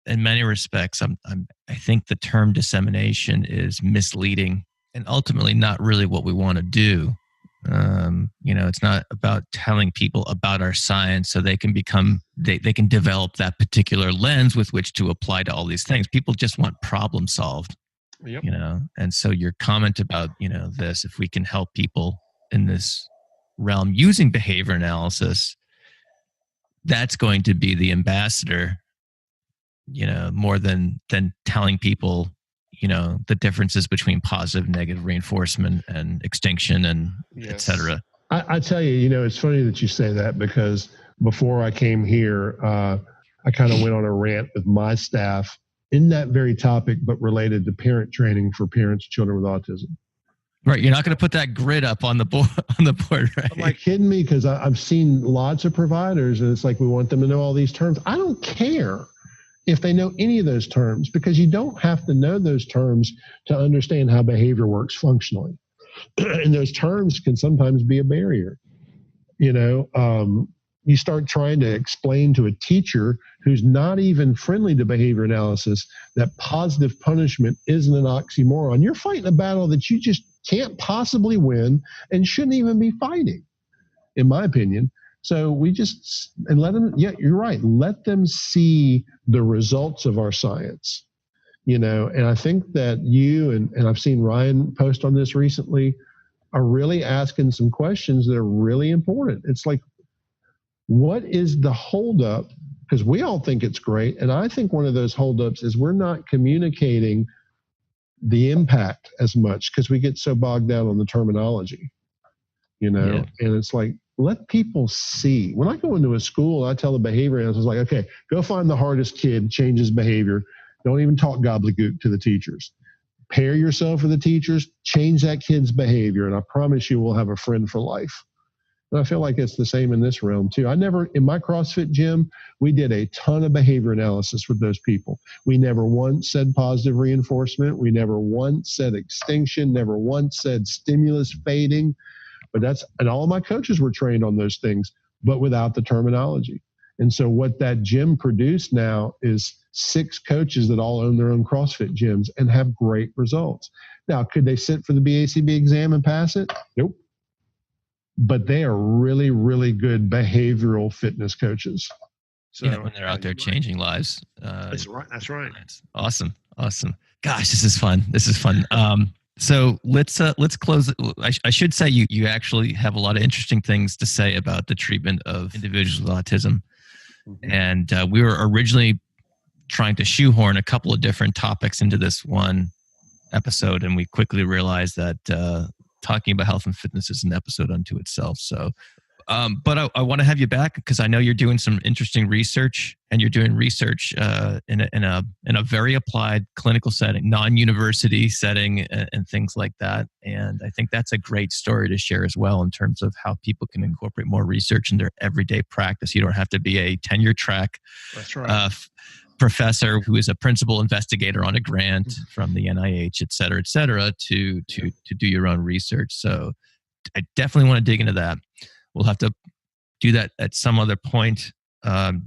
in many respects, I think the term dissemination is misleading and ultimately not really what we want to do. It's not about telling people about our science so they can they can develop that particular lens with which to apply to all these things. People just want problem solved. Yep. And so your comment about, this, if we can help people in this realm using behavior analysis, that's going to be the ambassador, more than telling people, the differences between positive, negative reinforcement and extinction and et cetera. I tell you, it's funny that you say that, because before I came here, I kind of went on a rant with my staff in that very topic, but related to parent training for parents of children with autism. Right. You're not going to put that grid up on the board, right? Am I kidding me? Because I've seen lots of providers, and it's like, we want them to know all these terms. I don't care if they know any of those terms, because you don't have to know those terms to understand how behavior works functionally. And those terms can sometimes be a barrier. You start trying to explain to a teacher who's not even friendly to behavior analysis that positive punishment isn't an oxymoron. You're fighting a battle that you just can't possibly win and shouldn't even be fighting, in my opinion. So let them, you're right. Let them see the results of our science, and I think that you, and I've seen Ryan post on this recently, are really asking some questions that are really important. It's like, what is the holdup? Because we all think it's great. And I think one of those holdups is we're not communicating the impact as much because we get so bogged down on the terminology, and it's like, let people see. When I go into a school, I tell the behavior analyst, like, okay, go find the hardest kid, change his behavior. Don't even talk gobbledygook to the teachers. pair yourself with the teachers, change that kid's behavior, and I promise you we'll have a friend for life. And I feel like it's the same in this realm too. In my CrossFit gym, we did a ton of behavior analysis with those people. We never once said positive reinforcement. We never once said extinction, never once said stimulus fading. And all of my coaches were trained on those things, but without the terminology. And so what that gym produced now is 6 coaches that all own their own CrossFit gyms and have great results. Now, could they sit for the BACB exam and pass it? Nope. But they are really, really good behavioral fitness coaches. So when they're out there changing lives. That's right. That's right. Awesome. Gosh, this is fun. So let's close. I should say you actually have a lot of interesting things to say about the treatment of individuals with autism. Mm-hmm. And we were originally trying to shoehorn a couple of different topics into this one episode, and we quickly realized that talking about health and fitness is an episode unto itself. So, but I want to have you back because I know you're doing some interesting research, and you're doing research in a very applied clinical setting, non-university setting, and things like that. And I think that's a great story to share as well in terms of how people can incorporate more research in their everyday practice. You don't have to be a tenure track. That's right. Professor who is a principal investigator on a grant from the NIH, et cetera, to do your own research. So I definitely want to dig into that. We'll have to do that at some other point.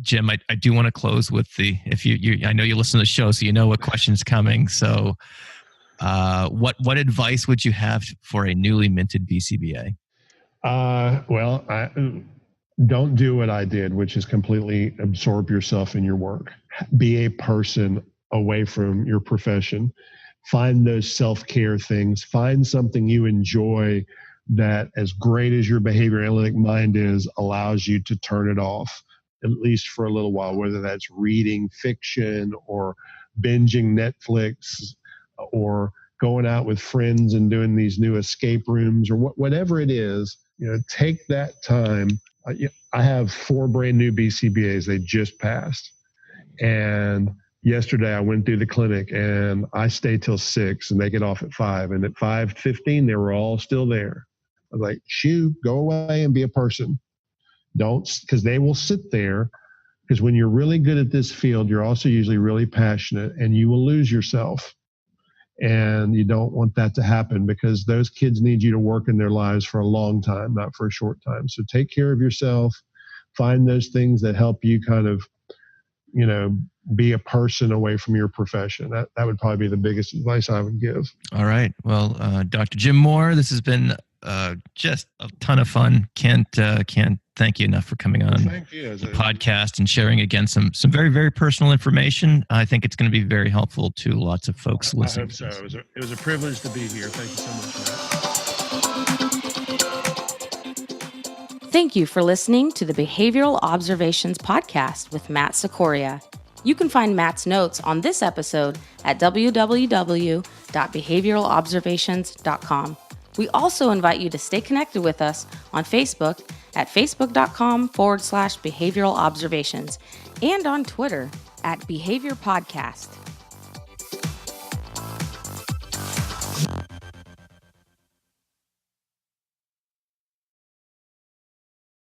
Jim, I do want to close with I know you listen to the show, so you know what question's coming. So what advice would you have for a newly minted BCBA? Don't do what I did, which is completely absorb yourself in your work. Be a person away from your profession. Find those self-care things. Find something you enjoy that, as great as your behavior analytic mind is, allows you to turn it off, at least for a little while, whether that's reading fiction or binging Netflix or going out with friends and doing these new escape rooms or whatever it is. Take that time. I have 4 brand new BCBAs. They just passed. And yesterday I went through the clinic and I stay till 6 and they get off at 5. And at 5:15, they were all still there. I was like, shoo, go away and be a person. Don't, because they will sit there. Because when you're really good at this field, you're also usually really passionate and you will lose yourself. And you don't want that to happen because those kids need you to work in their lives for a long time, not for a short time. So take care of yourself. Find those things that help you kind of, be a person away from your profession. That would probably be the biggest advice I would give. All right. Well, Dr. Jim Moore, this has been just a ton of fun. Can't thank you enough for coming on the podcast and sharing again some very, very personal information. I think it's going to be very helpful to lots of folks listening. I hope so. It was a privilege to be here. Thank you so much, Matt. Thank you for listening to the Behavioral Observations Podcast with Matt Sikoria. You can find Matt's notes on this episode at www.behavioralobservations.com. We also invite you to stay connected with us on Facebook at facebook.com/behavioral observations and on Twitter at Behavior Podcast.